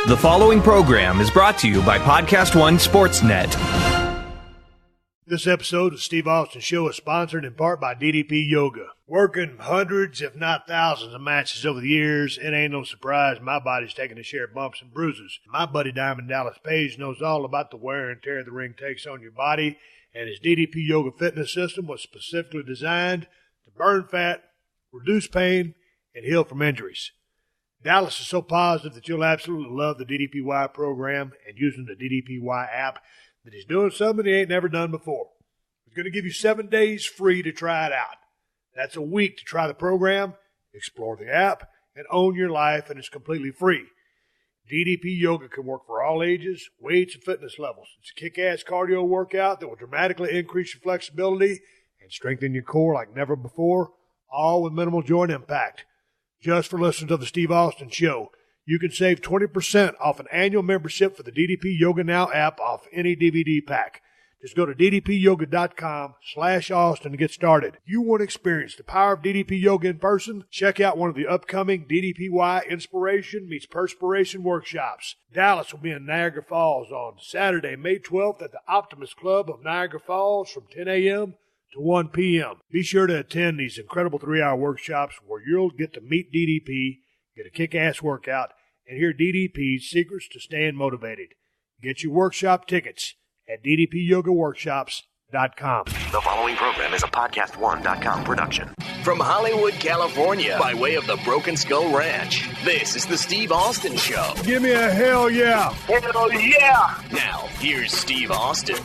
The following program is brought to you by Podcast One Sportsnet. This episode of Steve Austin Show is sponsored in part by DDP Yoga. Working hundreds, if not thousands, of matches over the years, it ain't no surprise my body's taking a share of bumps and bruises. My buddy Diamond Dallas Page knows all about the wear and tear the ring takes on your body, and his DDP Yoga fitness system was specifically designed to burn fat, reduce pain, and heal from injuries. Dallas is so positive that you'll absolutely love the DDPY program and using the DDPY app that he's doing something he ain't never done before. He's going to give you 7 days free to try it out. That's a week to try the program, explore the app, and own your life, and it's completely free. DDP Yoga can work for all ages, weights, and fitness levels. It's a kick-ass cardio workout that will dramatically increase your flexibility and strengthen your core like never before, all with minimal joint impact. Just for listeners of the Steve Austin Show, you can save 20% off an annual membership for the DDP Yoga Now app off any DVD pack. Just go to ddpyoga.com/Austin to get started. If you want to experience the power of DDP Yoga in person, check out one of the upcoming DDPY Inspiration Meets Perspiration workshops. Dallas will be in Niagara Falls on Saturday, May 12th at the Optimist Club of Niagara Falls from 10 a.m. to 1 p.m. Be sure to attend these incredible 3-hour workshops where you'll get to meet DDP, get a kick-ass workout, and hear DDP's secrets to staying motivated. Get your workshop tickets at ddpyogaworkshops.com. The following program is a PodcastOne.com production. From Hollywood, California, by way of the Broken Skull Ranch, this is the Steve Austin Show. Give me a hell yeah. Hell yeah. Now, here's Steve Austin.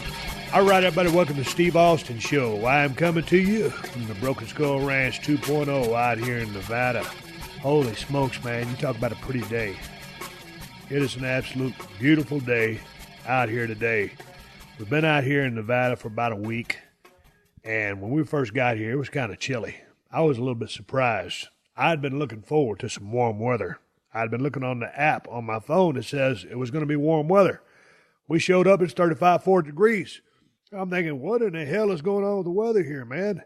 All right, everybody, welcome to Steve Austin Show. I am coming to you from the Broken Skull Ranch 2.0 out here in Nevada. Holy smokes, man, you talk about a pretty day. It is an absolute beautiful day out here today. We've been out here in Nevada for about a week, and when we first got here, it was kind of chilly. I was a little bit surprised. I'd been looking forward to some warm weather. I'd been looking on the app on my phone that says it was going to be warm weather. We showed up, it's 35-40 degrees. I'm thinking, what in the hell is going on with the weather here, man?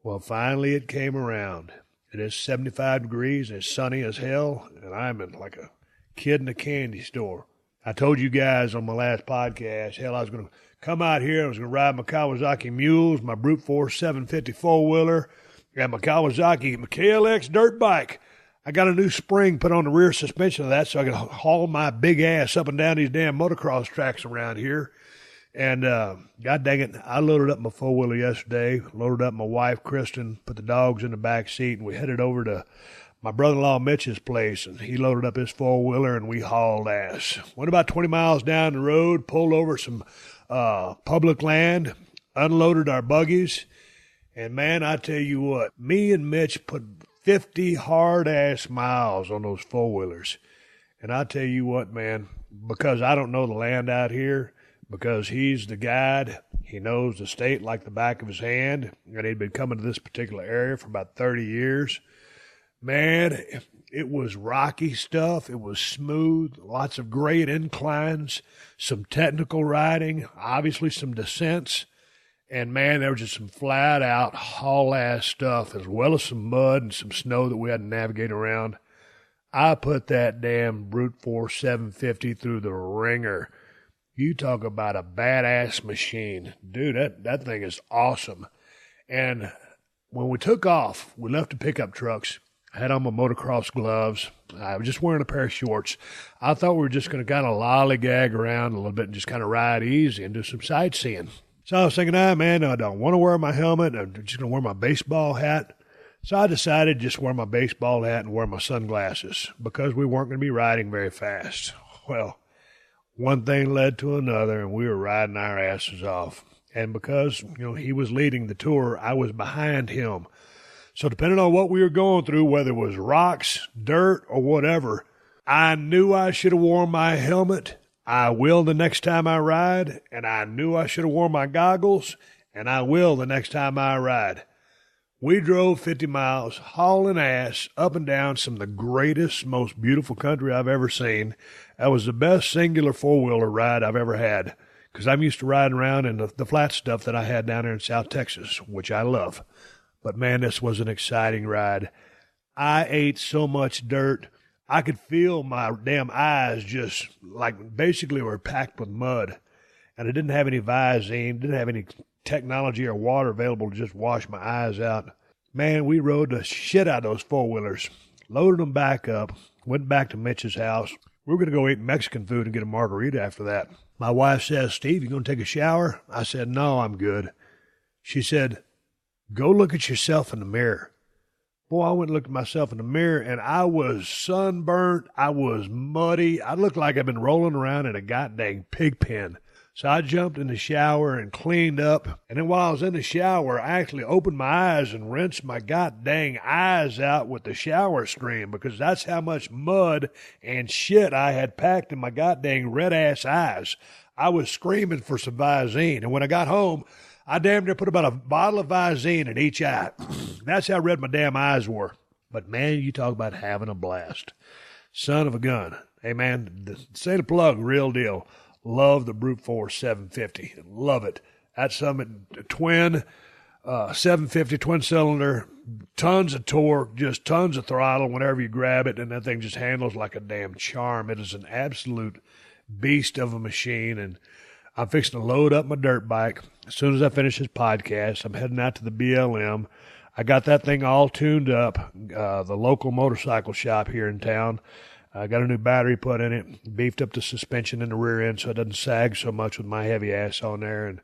Well, finally it came around. It is 75 degrees, and it's sunny as hell, and I'm in like a kid in a candy store. I told you guys on my last podcast, hell, I was going to come out here, I was going to ride my Kawasaki Mules, my Brute Force 750 four-wheeler, and my Kawasaki KLX dirt bike. I got a new spring put on the rear suspension of that so I can haul my big ass up and down these damn motocross tracks around here. And God dang it, I loaded up my four-wheeler yesterday, loaded up my wife, Kristen, put the dogs in the back seat, and we headed over to my brother-in-law Mitch's place, and he loaded up his four-wheeler, and we hauled ass. Went about 20 miles down the road, pulled over some public land, unloaded our buggies, and, man, I tell you what, me and Mitch put 50 hard-ass miles on those four-wheelers. And I tell you what, man, because I don't know the land out here, because he's the guide, he knows the state like the back of his hand, and he'd been coming to this particular area for about 30 years. Man, it was rocky stuff. It was smooth, lots of great inclines, some technical riding, obviously some descents. And, man, there was just some flat-out haul-ass stuff, as well as some mud and some snow that we had to navigate around. I put that damn Brute Force 750 through the ringer. You talk about a badass machine. Dude, that thing is awesome. And when we took off, we left the pickup trucks. I had on my motocross gloves. I was just wearing a pair of shorts. I thought we were just going to kind of lollygag around a little bit and just kind of ride easy and do some sightseeing. So I was thinking, man, I don't want to wear my helmet. I'm just going to wear my baseball hat. So I decided to just wear my baseball hat and wear my sunglasses because we weren't going to be riding very fast. Well, one thing led to another, and we were riding our asses off. And because, he was leading the tour, I was behind him. So depending on what we were going through, whether it was rocks, dirt, or whatever, I knew I should have worn my helmet. I will the next time I ride. And I knew I should have worn my goggles. And I will the next time I ride. We drove 50 miles, hauling ass, up and down some of the greatest, most beautiful country I've ever seen. That was the best singular four-wheeler ride I've ever had, because I'm used to riding around in the flat stuff that I had down there in South Texas, which I love. But, man, this was an exciting ride. I ate so much dirt. I could feel my damn eyes just like basically were packed with mud. And I didn't have any Visine, didn't have any technology or water available to just wash my eyes out. Man, we rode the shit out of those four-wheelers, loaded them back up, went back to Mitch's house. We were going to go eat Mexican food and get a margarita after that. My wife says, Steve, you going to take a shower? I said, no, I'm good. She said, go look at yourself in the mirror. Boy, I went and looked at myself in the mirror, and I was sunburnt. I was muddy. I looked like I'd been rolling around in a goddamn pig pen. So I jumped in the shower and cleaned up. And then while I was in the shower, I actually opened my eyes and rinsed my goddamn eyes out with the shower stream, because that's how much mud and shit I had packed in my goddamn red-ass eyes. I was screaming for some Visine. And when I got home, I damn near put about a bottle of Visine in each eye. That's how red my damn eyes were. But, man, you talk about having a blast. Son of a gun. Hey, man, say the plug, real deal. Love the Brute Force 750. Love it. That's some twin 750 twin cylinder, tons of torque, just tons of throttle whenever you grab it, and that thing just handles like a damn charm. It is an absolute beast of a machine, and I'm fixing to load up my dirt bike. As soon as I finish this podcast, I'm heading out to the BLM. I got that thing all tuned up, the local motorcycle shop here in town. I got a new battery put in it, beefed up the suspension in the rear end so it doesn't sag so much with my heavy ass on there. And,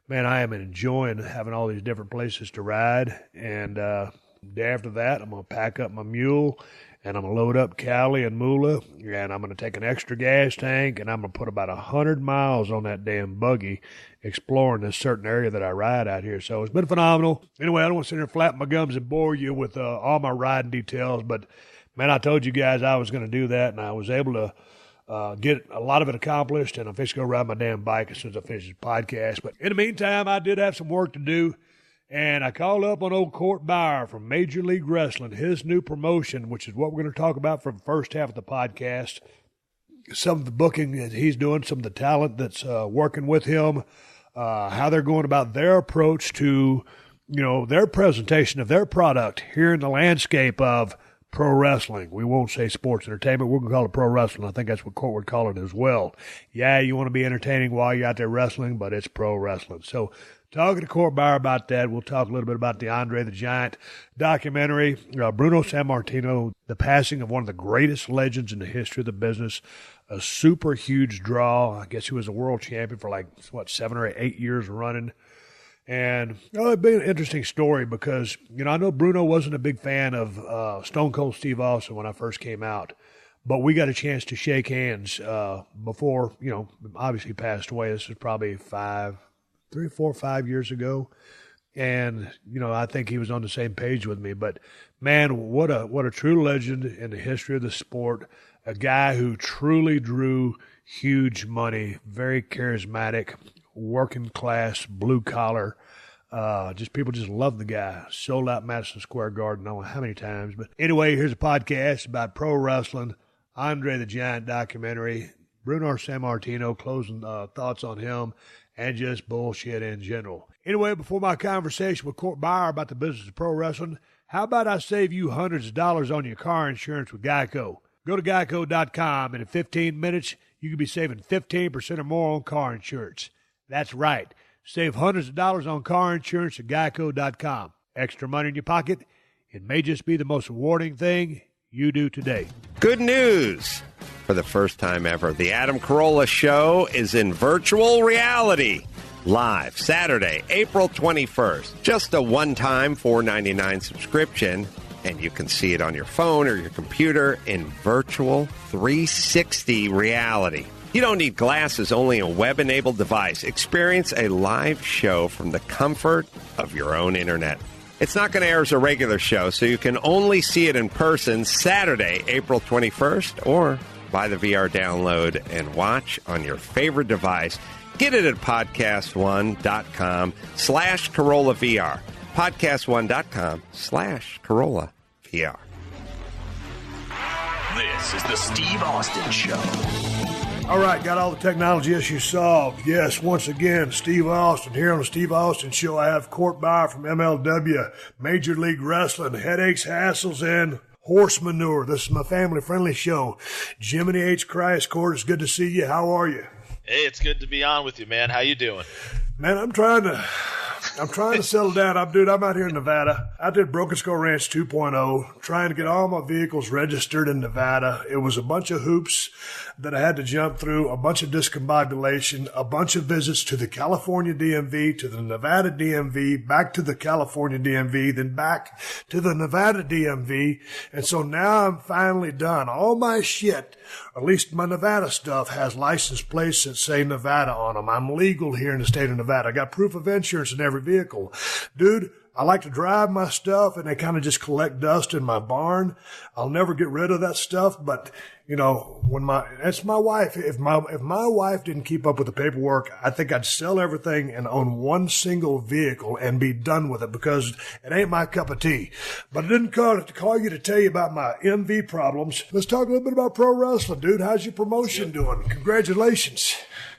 man, I am enjoying having all these different places to ride. And day after that, I'm going to pack up my mule, and I'm going to load up Cali and Moolah, and I'm going to take an extra gas tank, and I'm going to put about 100 miles on that damn buggy exploring this certain area that I ride out here. So it's been phenomenal. Anyway, I don't want to sit here and flap my gums and bore you with all my riding details, but man, I told you guys I was going to do that, and I was able to get a lot of it accomplished, and I'm fixing to go ride my damn bike as soon as I finish this podcast. But in the meantime, I did have some work to do, and I called up on old Court Bauer from Major League Wrestling, his new promotion, which is what we're going to talk about for the first half of the podcast. Some of the booking that he's doing, some of the talent that's working with him, how they're going about their approach to, their presentation of their product here in the landscape of pro wrestling. We won't say sports entertainment. We're going to call it pro wrestling. I think that's what Court would call it as well. Yeah, you want to be entertaining while you're out there wrestling, but it's pro wrestling. So talking to Court Bauer about that, we'll talk a little bit about the Andre the Giant documentary, Bruno Sammartino, the passing of one of the greatest legends in the history of the business, a super huge draw. I guess he was a world champion for 7 or 8 years running. And it'd be an interesting story because, I know Bruno wasn't a big fan of Stone Cold Steve Austin when I first came out, but we got a chance to shake hands before, obviously passed away. This was probably 5 years ago. And, I think he was on the same page with me. But, man, what a true legend in the history of the sport, a guy who truly drew huge money, very charismatic, working class, blue collar. People just love the guy. Sold out Madison Square Garden, I don't know how many times. But anyway, here's a podcast about pro wrestling, Andre the Giant documentary, Bruno Sammartino, closing thoughts on him, and just bullshit in general. Anyway, before my conversation with Court Bauer about the business of pro wrestling, how about I save you hundreds of dollars on your car insurance with Geico? Go to geico.com, and in 15 minutes, you could be saving 15% or more on car insurance. That's right. Save hundreds of dollars on car insurance at geico.com. Extra money in your pocket? It may just be the most rewarding thing you do today. Good news. For the first time ever, the Adam Carolla Show is in virtual reality. Live Saturday, April 21st. Just a one-time $4.99 subscription, and you can see it on your phone or your computer in virtual 360 reality. You don't need glasses, only a web-enabled device. Experience a live show from the comfort of your own internet. It's not going to air as a regular show, so you can only see it in person Saturday, April 21st, or buy the VR download and watch on your favorite device. Get it at podcastone.com/CorollaVR. Podcastone.com/CorollaVR. This is the Steve Austin Show. All right, got all the technology issues solved. Yes, once again, Steve Austin here on the Steve Austin Show. I have Court Bauer from MLW, Major League Wrestling, headaches, hassles, and horse manure. This is my family-friendly show. Jiminy H. Christ, Court, it's good to see you. How are you? Hey, it's good to be on with you, man. How you doing? Man, I'm trying to settle down. I'm out here in Nevada. I did Broken Skull Ranch 2.0, trying to get all my vehicles registered in Nevada. It was a bunch of hoops that I had to jump through, a bunch of discombobulation, a bunch of visits to the California DMV, to the Nevada DMV, back to the California DMV, then back to the Nevada DMV. And so now I'm finally done. All my shit, at least my Nevada stuff, has license plates that say Nevada on them. I'm legal here in the state of Nevada. I got proof of insurance in every vehicle. Dude, I like to drive my stuff and they kind of just collect dust in my barn. I'll never get rid of that stuff, but you know, that's my wife. If my wife didn't keep up with the paperwork, I think I'd sell everything and own one single vehicle and be done with it because it ain't my cup of tea. But I didn't call you to tell you about my MV problems. Let's talk a little bit about pro wrestling, dude. How's your promotion doing? Congratulations.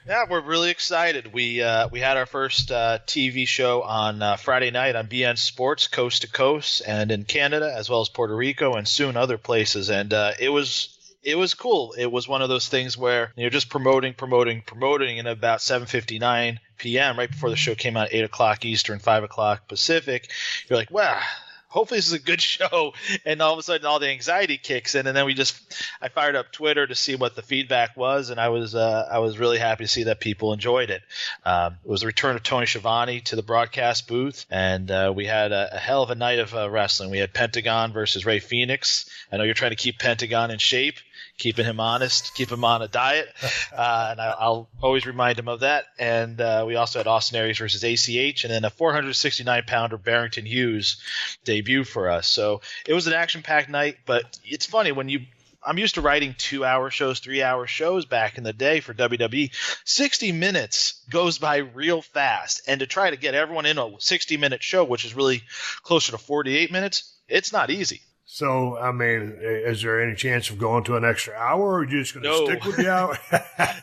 Yeah, we're really excited. We had our first TV show on Friday night on BN Sports, coast to coast, and in Canada as well as Puerto Rico and soon other places. And it was cool. It was one of those things where you're just promoting, and about 7:59 p.m. right before the show came out, 8 o'clock Eastern, 5 o'clock Pacific, you're like, wow. Hopefully this is a good show, and all of a sudden all the anxiety kicks in, and then I fired up Twitter to see what the feedback was, and I was really happy to see that people enjoyed it. It was the return of Tony Schiavone to the broadcast booth, and we had a hell of a night of wrestling. We had Pentagon versus Ray Phoenix. I know you're trying to keep Pentagon in shape, keeping him honest, keep him on a diet, and I'll always remind him of that. And we also had Austin Aries versus ACH, and then a 469-pounder Barrington Hughes debut for us. So it was an action-packed night, but it's funny I'm used to writing 2-hour shows, 3-hour shows back in the day for WWE. 60 minutes goes by real fast, and to try to get everyone in a 60-minute show, which is really closer to 48 minutes, it's not easy. So, I mean, is there any chance of going to an extra hour, or are you just going to stick with the hour?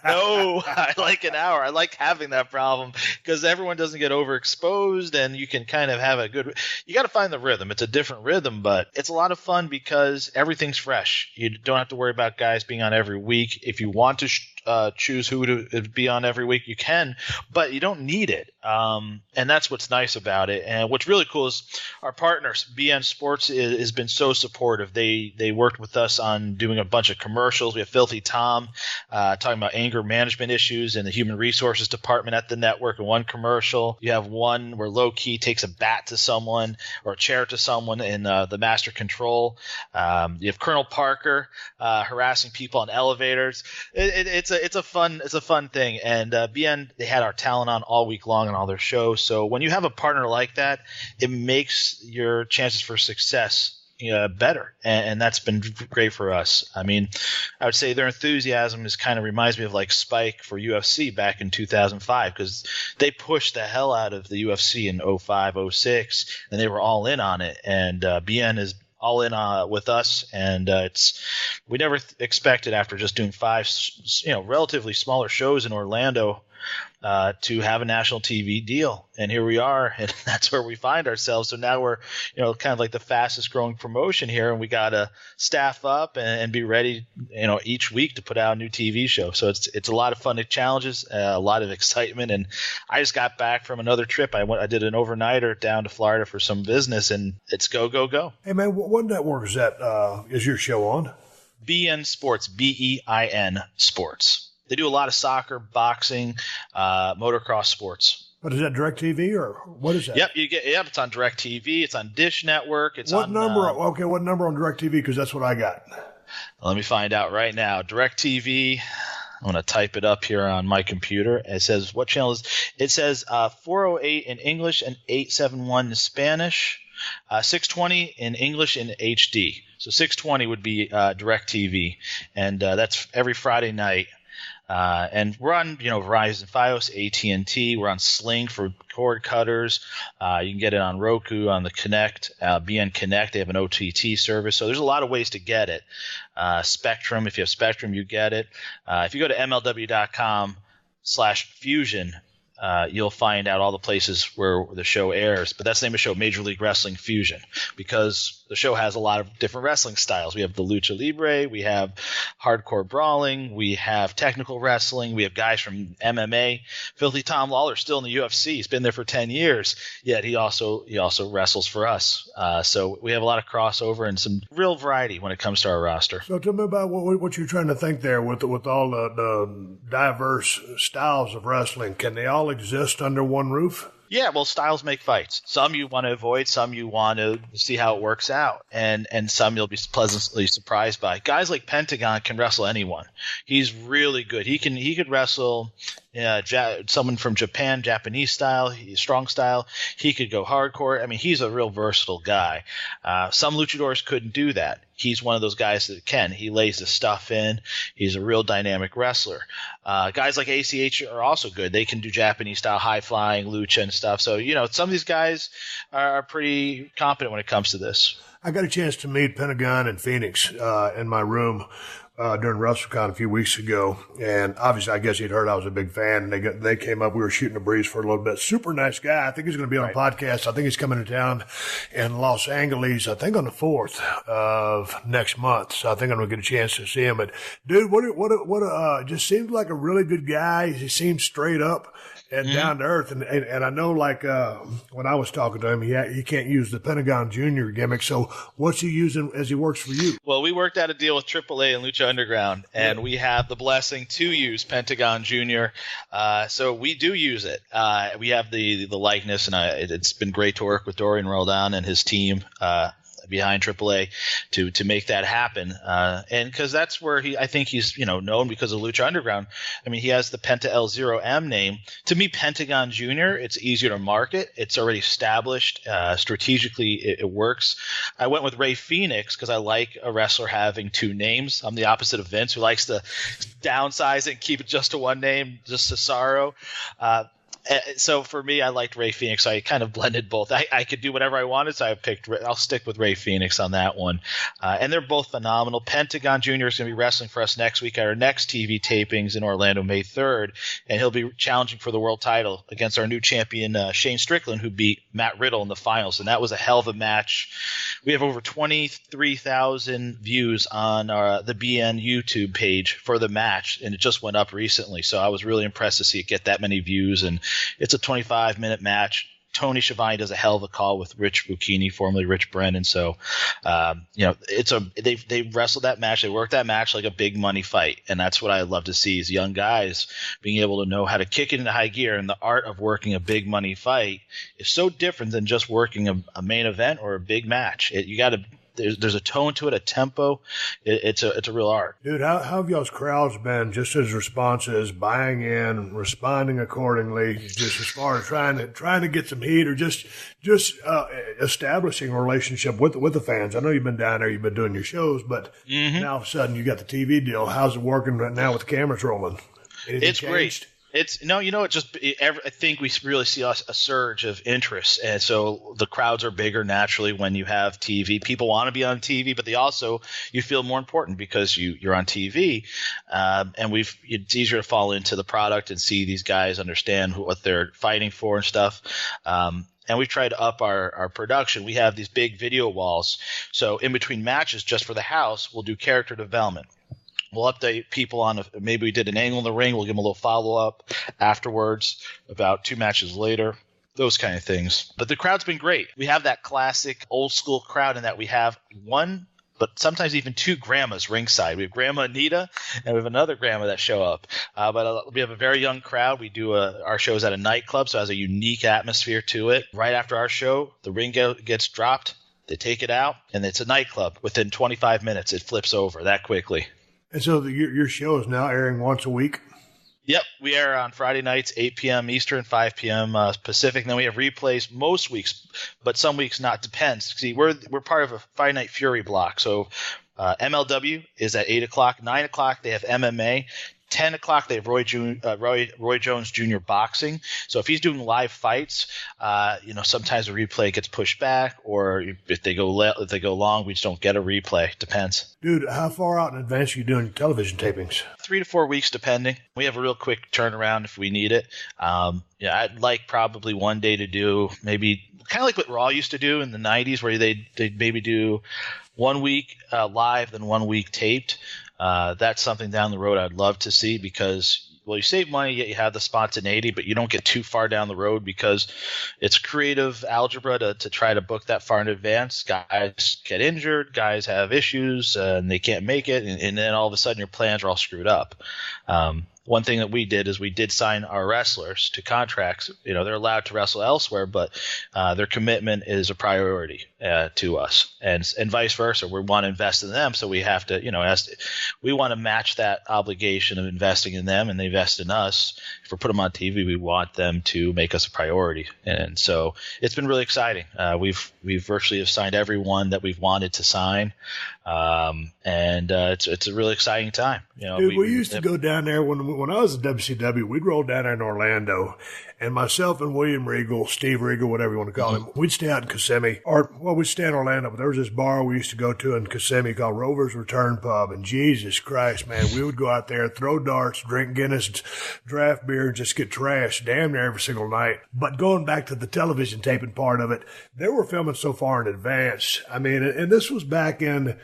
No, I like an hour. I like having that problem because everyone doesn't get overexposed, and you can kind of have you got to find the rhythm. It's a different rhythm, but it's a lot of fun because everything's fresh. You don't have to worry about guys being on every week. If you want to choose who to be on every week, you can, but you don't need it. And that's what's nice about it. And what's really cool is our partners, BN Sports, has been so supportive. They worked with us on doing a bunch of commercials. We have Filthy Tom talking about anger management issues in the human resources department at the network in one commercial. You have one where Low Key takes a bat to someone or a chair to someone in the Master Control. You have Colonel Parker harassing people on elevators. It's a fun thing. And BN, they had our talent on all week long on all their shows. So when you have a partner like that, it makes your chances for success better, and that's been great for us. I mean, I would say their enthusiasm reminds me of like Spike for UFC back in 2005 because they pushed the hell out of the UFC in 05, 06, and they were all in on it. And BN is all in with us, and we never expected after just doing 5 relatively smaller shows in Orlando to have a national TV deal, and here we are, and that's where we find ourselves. So now we're kind of like the fastest growing promotion here, and we got to staff up and be ready each week to put out a new TV show. So it's a lot of fun challenges, a lot of excitement. And I just got back from another trip. I did an overnighter down to Florida for some business, and it's go. Hey man, what network is that is your show on? BN Sports, BEIN Sports. They do a lot of soccer, boxing, motocross sports. But is that DirecTV or what is that? Yep, it's on DirecTV. It's on Dish Network. What number on DirecTV? Because that's what I got. Let me find out right now. DirecTV. I'm going to type it up here on my computer. It says what channel is. It says 408 in English and 871 in Spanish. 620 in English in HD. So 620 would be DirecTV, and that's every Friday night. And we're on, Verizon, Fios, AT&T. We're on Sling for cord cutters. You can get it on Roku, on the Connect, BN Connect. They have an OTT service. So there's a lot of ways to get it. Spectrum, if you have Spectrum, you get it. If you go to MLW.com/Fusion, you'll find out all the places where the show airs. But that's the name of the show, Major League Wrestling Fusion, because the show has a lot of different wrestling styles. We have the Lucha Libre, we have hardcore brawling, we have technical wrestling, we have guys from MMA. Filthy Tom Lawler still in the UFC. He's been there for 10 years, yet he also wrestles for us. So we have a lot of crossover and some real variety when it comes to our roster. So tell me about what you're trying to think there with all the diverse styles of wrestling. Can they all exist under one roof? Yeah, well, styles make fights. Some you want to avoid, some you want to see how it works out, and some you'll be pleasantly surprised by. Guys like Pentagon can wrestle anyone. He's really good. He could wrestle someone from Japan, Japanese style, strong style. He could go hardcore. I mean, he's a real versatile guy. Some luchadors couldn't do that. He's one of those guys that can. He lays the stuff in. He's a real dynamic wrestler. Guys like ACH are also good. They can do Japanese-style high-flying, lucha and stuff. So, some of these guys are pretty competent when it comes to this. I got a chance to meet Pentagon and Phoenix in my room during WrestleCon a few weeks ago, and obviously I guess he'd heard I was a big fan, and they came up. We were shooting the breeze for a little bit. Super nice guy. I think he's going to be on a podcast. I think he's coming to town in Los Angeles, I think on the 4th of next month. So I think I'm going to get a chance to see him. But dude, what just seems like a really good guy. He seems straight up and down to earth. And I know, like, when I was talking to him, he can't use the Pentagon Jr. gimmick. So what's he using as he works for you? Well, we worked out a deal with AAA and Lucha Underground, and we have the blessing to use Pentagon Jr. So we do use it. We have the likeness, and it's been great to work with Dorian Roldan and his team behind AAA to make that happen. And because that's where I think he's known because of Lucha Underground. I mean, he has the Penta L0M name. To me, Pentagon Jr., it's easier to market. It's already established. Strategically, it works. I went with Ray Phoenix because I like a wrestler having two names. I'm the opposite of Vince, who likes to downsize it and keep it just to one name, just Cesaro. So for me, I liked Ray Phoenix. So I kind of blended both. I could do whatever I wanted, so I'll stick with Ray Phoenix on that one. And they're both phenomenal. Pentagon Jr. is going to be wrestling for us next week at our next TV tapings in Orlando, May 3rd, and he'll be challenging for the world title against our new champion, Shane Strickland, who beat Matt Riddle in the finals. And that was a hell of a match. We have over 23,000 views on the BN YouTube page for the match, and it just went up recently. So I was really impressed to see it get that many views, and it's a 25-minute match. Tony Schiavone does a hell of a call with Rich Bucchini, formerly Rich Brennan. So, they wrestled that match. They worked that match like a big money fight, and that's what I love to see is young guys being able to know how to kick it into high gear. And the art of working a big money fight is so different than just working a main event or a big match. There's a tone to it, a tempo. It's a real art. Dude, how have y'all's crowds been just as responses, buying in, responding accordingly, just as far as trying to get some heat or just establishing a relationship with the fans? I know you've been down there, you've been doing your shows, but now all of a sudden you got the TV deal. How's it working right now with the cameras rolling? Anything it's changed? Great. I think we really see a surge of interest, and so the crowds are bigger naturally when you have TV. People want to be on TV, but you feel more important because you're on TV, and it's easier to fall into the product and see these guys understand what they're fighting for and stuff. And we've tried to up our production. We have these big video walls, so in between matches, just for the house, we'll do character development. We'll update people on maybe we did an angle in the ring. We'll give them a little follow-up afterwards about 2 matches later, those kind of things. But the crowd's been great. We have that classic old-school crowd in that we have one, but sometimes even 2 grandmas ringside. We have Grandma Anita, and we have another grandma that show up. But we have a very young crowd. We do our shows at a nightclub, so it has a unique atmosphere to it. Right after our show, the ring gets dropped. They take it out, and it's a nightclub. Within 25 minutes, it flips over that quickly. And so your show is now airing once a week? Yep. We air on Friday nights, 8 p.m. Eastern, 5 p.m. Pacific. And then we have replays most weeks, but some weeks not. Depends. See, we're part of a Friday Night Fury block. So MLW is at 8 o'clock. 9 o'clock, they have MMA. 10 o'clock, they have Roy Jones Jr. boxing. So if he's doing live fights, sometimes the replay gets pushed back, or if they go long, we just don't get a replay. Depends. Dude, how far out in advance are you doing television tapings? 3 to 4 weeks, depending. We have a real quick turnaround if we need it. I'd like probably one day to do maybe kind of like what Raw used to do in the 90s, where they'd maybe do 1 week live, then 1 week taped. That's something down the road I'd love to see, because you save money, yet you have the spontaneity, but you don't get too far down the road because it's creative algebra to try to book that far in advance. Guys get injured, guys have issues, and they can't make it, and then all of a sudden your plans are all screwed up. One thing that we did is we did sign our wrestlers to contracts. They're allowed to wrestle elsewhere, but their commitment is a priority to us, and vice versa. We want to invest in them, so we have to, we want to match that obligation of investing in them, and they invest in us. If we put them on TV, we want them to make us a priority, and so it's been really exciting. We've virtually have signed everyone that we've wanted to sign, and it's a really exciting time. Dude, we used to go down there when I was at WCW. We'd roll down there in Orlando, and myself and William Regal, Steve Regal, whatever you want to call him, we'd stay out in Kissimmee, we'd stay in Orlando, but there was this bar we used to go to in Kissimmee called Rover's Return Pub, and Jesus Christ, man, we would go out there, throw darts, drink Guinness, draft beer, and just get trashed damn near every single night. But going back to the television taping part of it, they were filming so far in advance. I mean, and this was back in,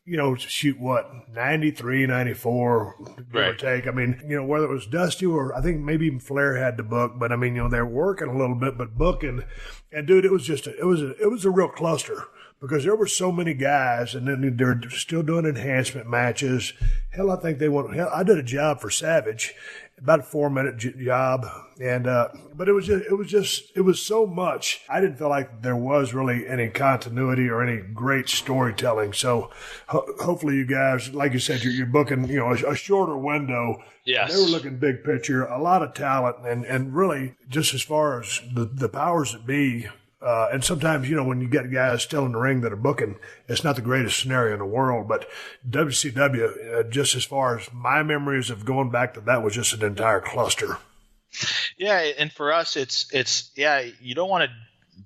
93, 94, give or take. I mean, whether it was Dusty or I think maybe even Flair had the book, but I mean, they're working a little bit, but booking. And dude, it was a real cluster, because there were so many guys, and then they're still doing enhancement matches. Hell, I think I did a job for Savage, about a 4-minute job, and but it was so much. I didn't feel like there was really any continuity or any great storytelling. So hopefully you guys, like you said, you're booking a shorter window. Yes. They were looking big picture, a lot of talent, and really just as far as the powers that be. And sometimes, when you get guys still in the ring that are booking, it's not the greatest scenario in the world. But WCW, just as far as my memories of going back to that, was just an entire cluster. Yeah, and for us, it's you don't want to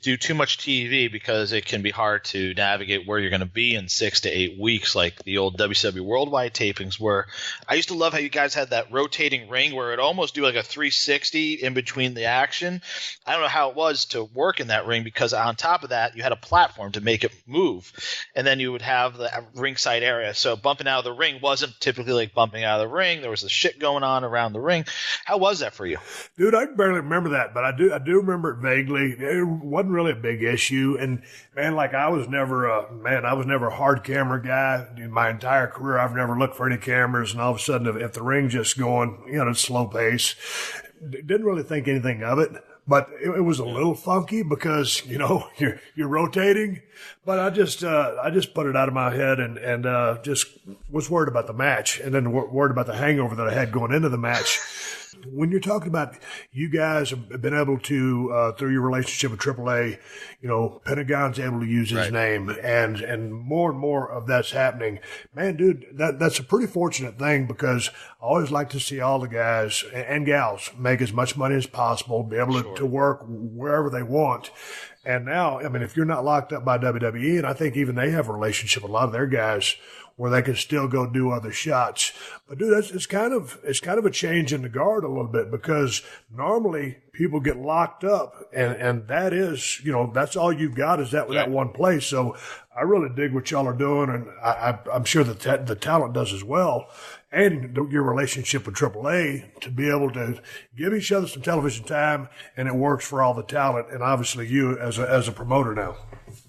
do too much TV, because it can be hard to navigate where you're going to be in 6 to 8 weeks, like the old WCW Worldwide tapings were. I used to love how you guys had that rotating ring where it almost do like a 360 in between the action. I don't know how it was to work in that ring, because on top of that, you had a platform to make it move, and then you would have the ringside area. So bumping out of the ring wasn't typically like bumping out of the ring. There was the shit going on around the ring. How was that for you? Dude, I can barely remember that, but I do remember it vaguely. It wasn't really a big issue, and man, like I was never a hard camera guy. In my entire career, I've never looked for any cameras, and all of a sudden, if the ring just going, slow pace, didn't really think anything of it. But it was a little funky because you're rotating. But I just put it out of my head and just was worried about the match, and then worried about the hangover that I had going into the match. When you're talking about you guys have been able to, through your relationship with AAA, Pentagon's able to use his name, and more of that's happening. Man, dude, that's a pretty fortunate thing, because I always like to see all the guys and gals make as much money as possible, be able to work wherever they want. And now, I mean, if you're not locked up by WWE, and I think even they have a relationship with a lot of their guys where they can still go do other shots. But dude, it's kind of a change in the guard a little bit, because normally people get locked up, and that is, that's all you've got is that one place. So I really dig what y'all are doing, and I'm sure that the talent does as well. And your relationship with AAA, to be able to give each other some television time, and it works for all the talent, and obviously you as a promoter now.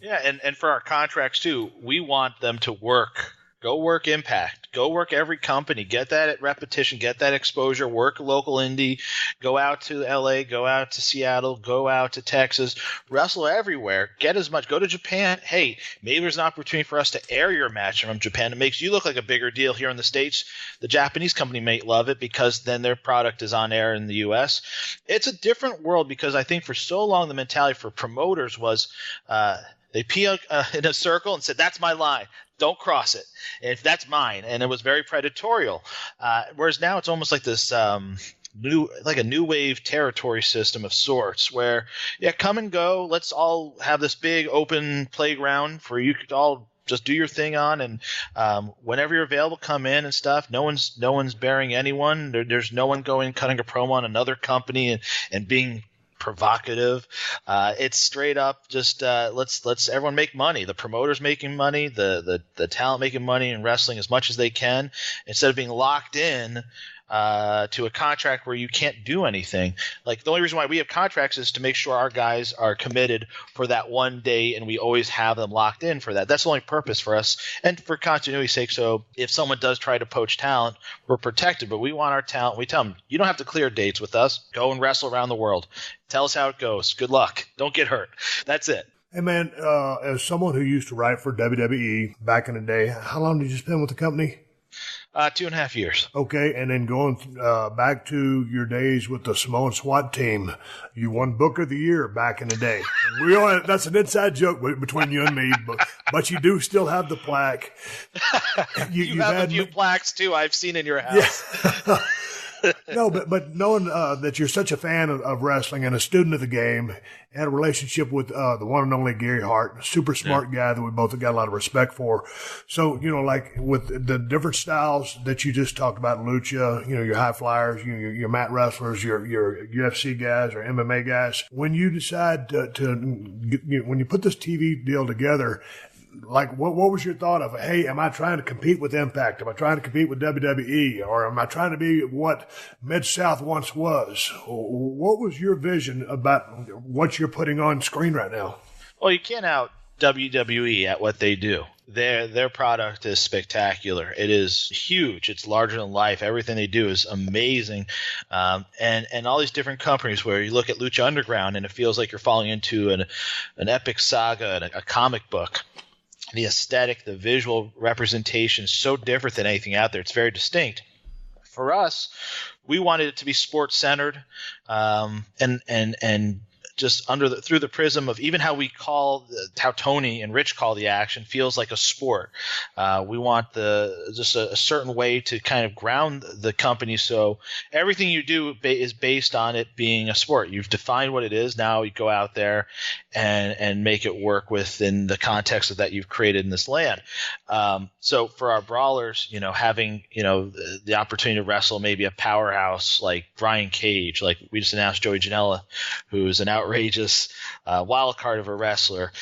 Yeah, and for our contracts too, we want them to work. Go work Impact. Go work every company. Get that repetition. Get that exposure. Work local indie. Go out to LA. Go out to Seattle. Go out to Texas. Wrestle everywhere. Get as much. Go to Japan. Hey, maybe there's an opportunity for us to air your match from Japan. It makes you look like a bigger deal here in the States. The Japanese company may love it, because then their product is on air in the U.S. It's a different world, because I think for so long the mentality for promoters was They pee in a circle and said, "That's my line. Don't cross it. If that's mine." And it was very predatorial. Whereas now it's almost like this new wave territory system of sorts where, come and go. Let's all have this big open playground for you to all just do your thing on, and whenever you're available, come in and stuff. No one's bearing anyone. There's no one going cutting a promo on another company and being provocative. It's straight up just let's everyone make money. The promoters making money, the talent making money in wrestling as much as they can, instead of being locked in to a contract where you can't do anything. Like, the only reason why we have contracts is to make sure our guys are committed for that one day, and we always have them locked in for that. That's the only purpose for us, and for continuity's sake. So if someone does try to poach talent, we're protected. But we want our talent. We tell them, you don't have to clear dates with us. Go and wrestle around the world. Tell us how it goes. Good luck. Don't get hurt. That's it. Hey, man, as someone who used to write for WWE back in the day, how long did you spend with the company? 2.5 years. Okay, and then going back to your days with the Samoan SWAT team, you won Booker of the Year back in the day. That's an inside joke between you and me, but you do still have the plaque. You have a few plaques, too, I've seen in your house. Yeah. No, but knowing that you're such a fan of wrestling and a student of the game, had a relationship with the one and only Gary Hart, a super smart guy that we both got a lot of respect for. So, like with the different styles that you just talked about, lucha, your high flyers, your mat wrestlers, your UFC guys or MMA guys, when you decide when you put this TV deal together, like, what was your thought of, hey, am I trying to compete with Impact? Am I trying to compete with WWE? Or am I trying to be what Mid-South once was? What was your vision about what you're putting on screen right now? Well, you can't out WWE at what they do. Their product is spectacular. It is huge. It's larger than life. Everything they do is amazing. And all these different companies where you look at Lucha Underground and it feels like you're falling into an epic saga and a comic book. The aesthetic, the visual representation is so different than anything out there. It's very distinct. For us, we wanted it to be sports centered, and just through the prism of even how how Tony and Rich call the action feels like a sport. We want just a certain way to kind of ground the company, so everything you do is based on it being a sport. You've defined what it is. Now you go out there and make it work within the context of that you've created in this land. So for our brawlers, having the opportunity to wrestle maybe a powerhouse like Brian Cage, like we just announced Joey Janela, who's an outrageous wild card of a wrestler,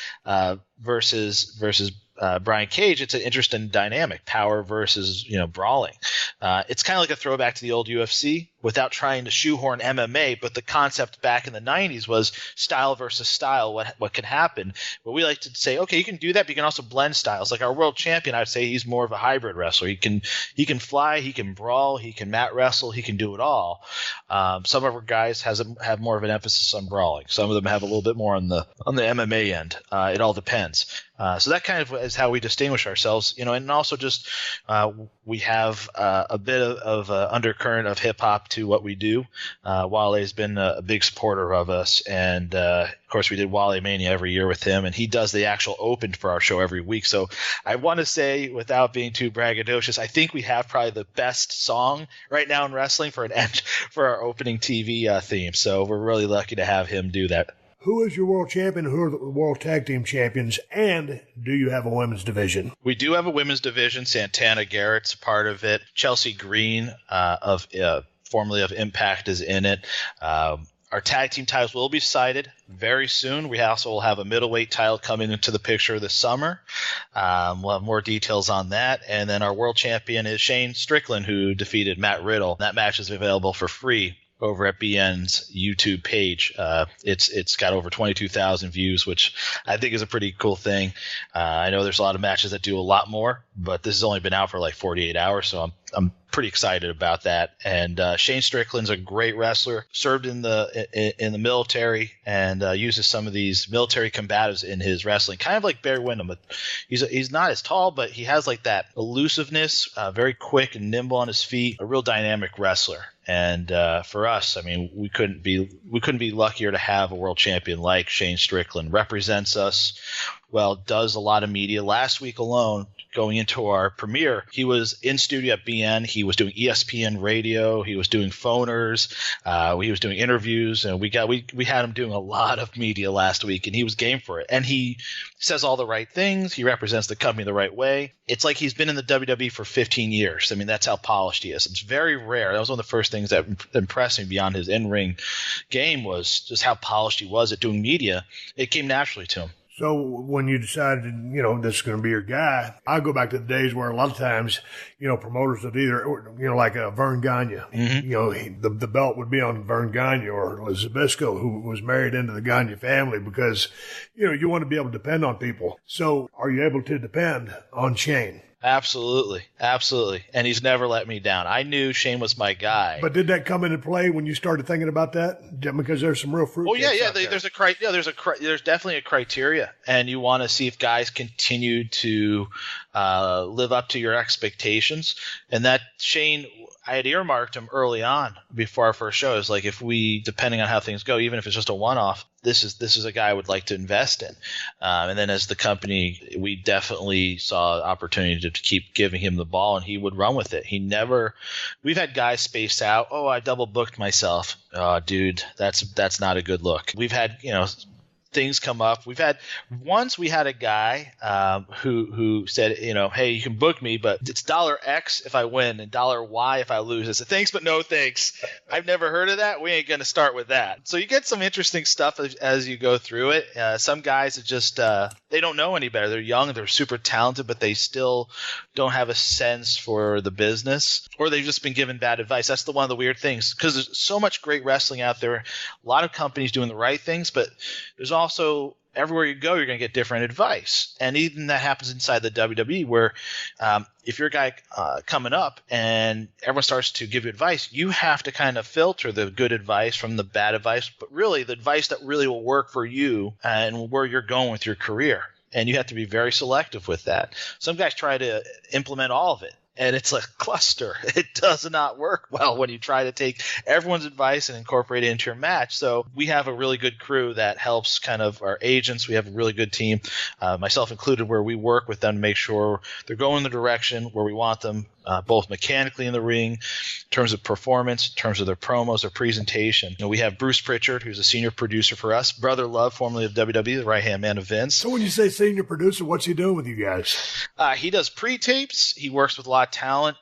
versus Brian Cage. It's an interesting dynamic, power versus brawling. It's kind of like a throwback to the old UFC without trying to shoehorn MMA, but the concept back in the 90s was style versus style, what can happen. But we like to say, okay, you can do that, but you can also blend styles. Like our world champion, I'd say he's more of a hybrid wrestler. He can fly, he can brawl, he can mat wrestle, he can do it all. Some of our guys have more of an emphasis on brawling. Some of them have a little bit more on the MMA end. It all depends. So that kind of is how we distinguish ourselves, and also just we have a bit of undercurrent of hip hop to what we do. Wale has been a big supporter of us, and of course we did Wale Mania every year with him, and he does the actual open for our show every week. So I want to say, without being too braggadocious, I think we have probably the best song right now in wrestling for our opening TV theme. So we're really lucky to have him do that. Who is your world champion? Who are the world tag team champions? And do you have a women's division? We do have a women's division. Santana Garrett's a part of it. Chelsea Green, formerly of Impact, is in it. Our tag team titles will be decided very soon. We also will have a middleweight title coming into the picture this summer. We'll have more details on that. And then our world champion is Shane Strickland, who defeated Matt Riddle. That match is available for free over at BN's YouTube page. It's got over 22,000 views, which I think is a pretty cool thing. I know there's a lot of matches that do a lot more, but this has only been out for like 48 hours, so I'm pretty excited about that. And Shane Strickland's a great wrestler, served in the military, and uses some of these military combatives in his wrestling, kind of like Barry Windham. But he's not as tall, but he has like that elusiveness, very quick and nimble on his feet, a real dynamic wrestler. And for us, I mean, we couldn't be luckier to have a world champion like Shane Strickland. Represents us does a lot of media. Last week alone, going into our premiere, he was in studio at BN. He was doing ESPN radio. He was doing phoners. He was doing interviews, and we had him doing a lot of media last week, and he was game for it. And he says all the right things. He represents the company the right way. It's like he's been in the WWE for 15 years. I mean, that's how polished he is. It's very rare. That was one of the first things that impressed me beyond his in-ring game was just how polished he was at doing media. It came naturally to him. So when you decided, this is going to be your guy, I go back to the days where a lot of times, promoters would either, like Vern Gagne, the belt would be on Vern Gagne or Zbyszko, who was married into the Gagne family because, you want to be able to depend on people. So are you able to depend on Shane? Absolutely. Absolutely. And he's never let me down. I knew Shane was my guy. But did that come into play when you started thinking about that? Because there's some real fruit. Oh, yeah. There's definitely a criteria. And you want to see if guys continue to live up to your expectations. And that Shane, I had earmarked him early on before our first show. It was like, if we, depending on how things go, even if it's just a one-off, this is a guy I would like to invest in. And then as the company, we definitely saw opportunity to keep giving him the ball, and he would run with it. We've had guys spaced out. Oh, I double booked myself. Dude, that's not a good look. We've had, things come up. We had a guy who said, hey, you can book me, but it's $X if I win and $Y if I lose. I said, thanks, but no thanks. I've never heard of that. We ain't going to start with that. So you get some interesting stuff as you go through it. Some guys are just they don't know any better. They're young, they're super talented, but they still don't have a sense for the business, or they've just been given bad advice. That's one of the weird things, because there's so much great wrestling out there. A lot of companies doing the right things, but there's also everywhere you go, you're going to get different advice. And even that happens inside the WWE, where if you're a guy coming up and everyone starts to give you advice, you have to kind of filter the good advice from the bad advice, but really the advice that really will work for you and where you're going with your career. And you have to be very selective with that. Some guys try to implement all of it, and it's a cluster. It does not work well when you try to take everyone's advice and incorporate it into your match. So we have a really good crew that helps kind of our agents. We have a really good team, myself included, where we work with them to make sure they're going in the direction where we want them, both mechanically in the ring, in terms of performance, in terms of their promos, their presentation. We have Bruce Pritchard, who's a senior producer for us, Brother Love, formerly of WWE, the right-hand man of Vince. So when you say senior producer, what's he doing with you guys? He does pre-tapes. He works with a lot of talent.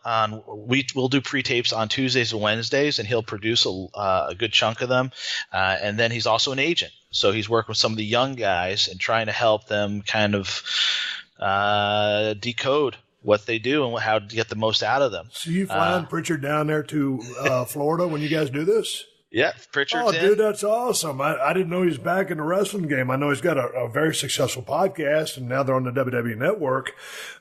We'll do pre-tapes on Tuesdays and Wednesdays, and he'll produce a good chunk of them. And then he's also an agent. So he's working with some of the young guys and trying to help them kind of decode what they do and how to get the most out of them. So you flying Pritchard down there to Florida when you guys do this? Yeah, Pritchard's in. Dude, that's awesome. I didn't know he was back in the wrestling game. I know he's got a very successful podcast, and now they're on the WWE Network,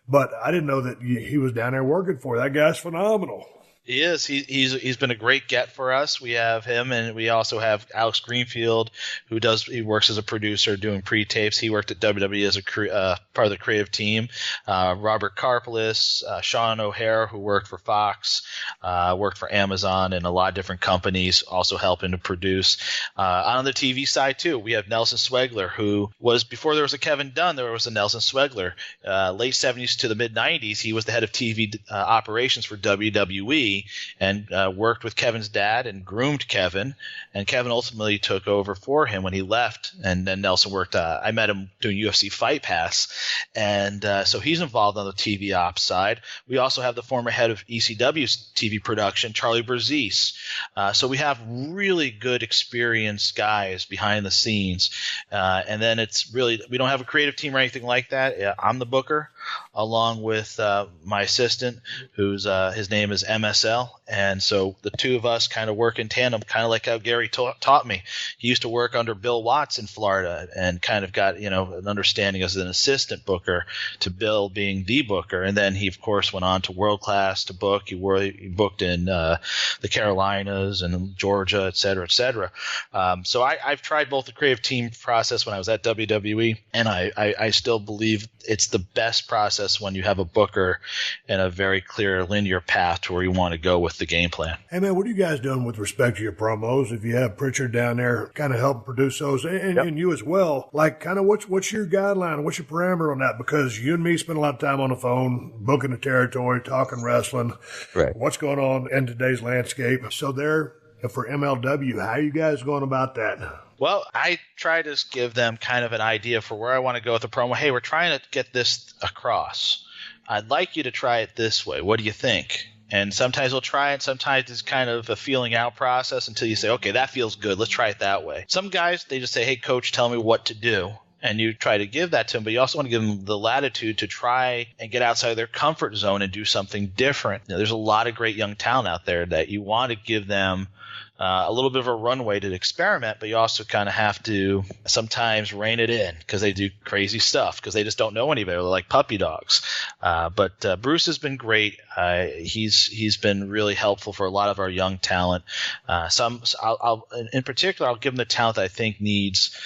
but I didn't know that he was down there working for you. That guy's phenomenal. He is. He's been a great get for us. We have him, and we also have Alex Greenfield, he works as a producer doing pre-tapes. He worked at WWE as a part of the creative team. Robert Karpelis, Sean O'Hare, who worked for Fox, worked for Amazon and a lot of different companies, also helping to produce. On the TV side too, we have Nelson Swegler, who was, before there was a Kevin Dunn, there was a Nelson Swegler. Late 70s to the mid 90s, he was the head of TV operations for WWE. And worked with Kevin's dad and groomed Kevin, and Kevin ultimately took over for him when he left. And then Nelson worked. I met him doing UFC Fight Pass, and so he's involved on the TV ops side. We also have the former head of ECW's TV production, Charlie Berzis. So we have really good, experienced guys behind the scenes, and then it's really, we don't have a creative team or anything like that. I'm the booker, along with my assistant, who's his name is MSL. And so the two of us kind of work in tandem, kind of like how Gary taught me. He used to work under Bill Watts in Florida and kind of got, an understanding as an assistant booker to Bill being the booker. And then he, of course, went on to World Class to book. He booked in the Carolinas and Georgia, et cetera, et cetera. So I've tried both the creative team process when I was at WWE, and I still believe it's the best process process when you have a booker and a very clear linear path to where you want to go with the game plan. Hey, man, what are you guys doing with respect to your promos? If you have Pritchard down there kind of helping produce those, and you as well, like kind of what's your guideline? What's your parameter on that? Because you and me spend a lot of time on the phone, booking the territory, talking wrestling, Right. What's going on in today's landscape. So there, for MLW, how are you guys going about that? Well, I try to give them kind of an idea for where I want to go with the promo. Hey, we're trying to get this across. I'd like you to try it this way. What do you think? And sometimes we'll try it. Sometimes it's kind of a feeling out process until you say, okay, that feels good. Let's try it that way. Some guys, they just say, hey, coach, tell me what to do. And you try to give that to them, but you also want to give them the latitude to try and get outside of their comfort zone and do something different. There's a lot of great young talent out there that you want to give them a little bit of a runway to experiment, but you also kind of have to sometimes rein it in because they do crazy stuff because they just don't know any better. They're like puppy dogs. But Bruce has been great. He's been really helpful for a lot of our young talent. In particular, I'll give him the talent that I think needs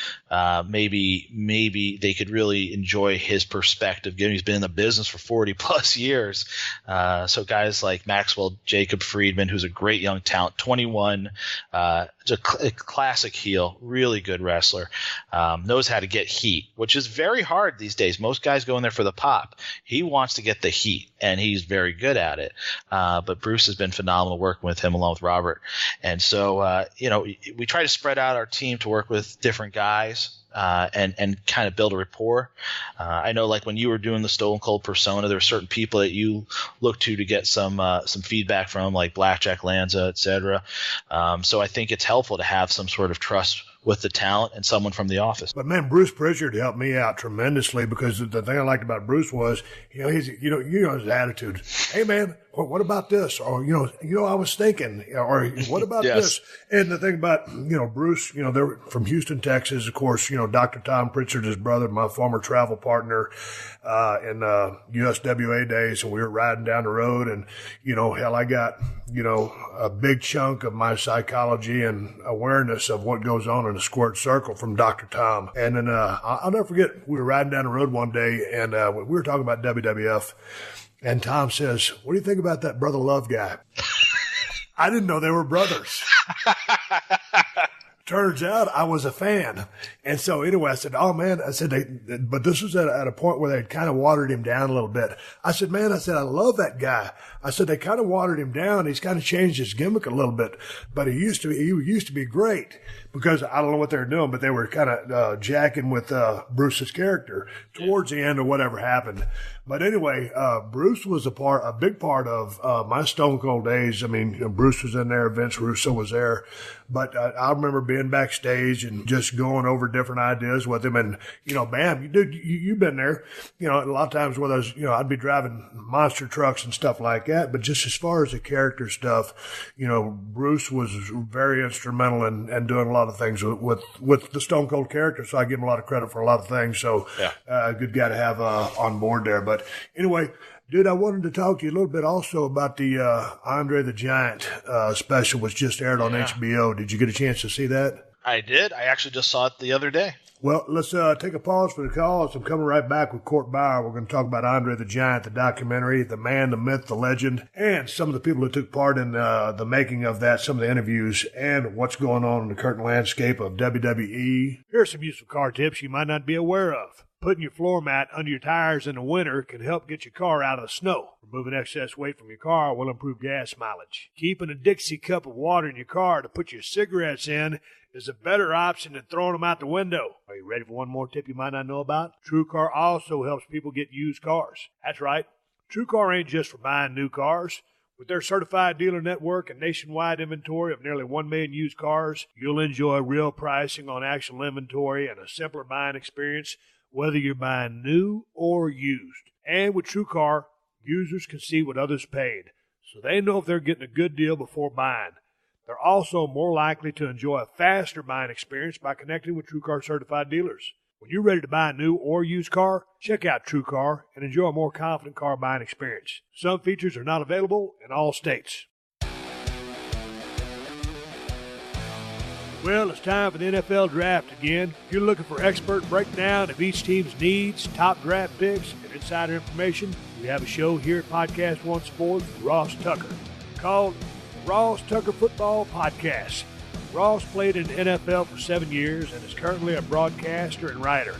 maybe they could really enjoy his perspective, given he's been in the business for 40 plus years. So guys like Maxwell Jacob Friedman, who's a great young talent, 21. A classic heel, really good wrestler, knows how to get heat, which is very hard these days. Most guys go in there for the pop. He wants to get the heat, and he's very good at it. But Bruce has been phenomenal working with him along with Robert. And so, we try to spread out our team to work with different guys. And kind of build a rapport. I know, like when you were doing the Stone Cold persona, there were certain people that you look to get some feedback from, like Blackjack Lanza, etc. So I think it's helpful to have some sort of trust with the talent and someone from the office. But man, Bruce Pritchard helped me out tremendously because the thing I liked about Bruce was, his attitude. Hey man, what about this? Or, I was thinking, or what about this? And the thing about, Bruce, they're from Houston, Texas. Of course, Dr. Tom Pritchard, his brother, my former travel partner, in, USWA days. And we were riding down the road and, hell, I got, a big chunk of my psychology and awareness of what goes on in a squared circle from Dr. Tom. And then, I'll never forget, we were riding down the road one day and, we were talking about WWF. And Tom says, what do you think about that Brother Love guy? I didn't know they were brothers. Turns out I was a fan. And so anyway, I said, oh man, but this was at a point where they'd kind of watered him down a little bit. I said, I love that guy. I said, they kind of watered him down. He's kind of changed his gimmick a little bit, but he used to be great because I don't know what they were doing, but they were kind of, jacking with, Bruce's character towards the end or whatever happened. But anyway, Bruce was a big part of, my Stone Cold days. I mean, Bruce was in there, Vince Russo was there, but I remember being backstage and just going over different ideas with him. And, Bam, you've been there, a lot of times where I'd be driving monster trucks and stuff like that. But just as far as the character stuff, Bruce was very instrumental in doing a lot of things with the Stone Cold character. So I give him a lot of credit for a lot of things. So, good guy to have, on board there. But anyway, dude, I wanted to talk to you a little bit also about the Andre the Giant special, which just aired on HBO. Did you get a chance to see that? I did. I actually just saw it the other day. Well, let's take a pause for the calls. I'm coming right back with Court Bauer. We're going to talk about Andre the Giant, the documentary, the man, the myth, the legend, and some of the people who took part in the making of that, some of the interviews, and what's going on in the current landscape of WWE. Here are some useful car tips you might not be aware of. Putting your floor mat under your tires in the winter can help get your car out of the snow. Removing excess weight from your car will improve gas mileage. Keeping a Dixie cup of water in your car to put your cigarettes in is a better option than throwing them out the window. Are you ready for one more tip you might not know about? TrueCar also helps people get used cars. That's right. TrueCar ain't just for buying new cars. With their certified dealer network and nationwide inventory of nearly 1 million used cars, you'll enjoy real pricing on actual inventory and a simpler buying experience, whether you're buying new or used. And with TrueCar, users can see what others paid, so they know if they're getting a good deal before buying. They're also more likely to enjoy a faster buying experience by connecting with TrueCar certified dealers. When you're ready to buy a new or used car, check out TrueCar and enjoy a more confident car buying experience. Some features are not available in all states. Well, it's time for the NFL Draft again. If you're looking for expert breakdown of each team's needs, top draft picks, and insider information, we have a show here at Podcast One Sports with Ross Tucker called the Ross Tucker Football Podcast. Ross played in the NFL for 7 years and is currently a broadcaster and writer.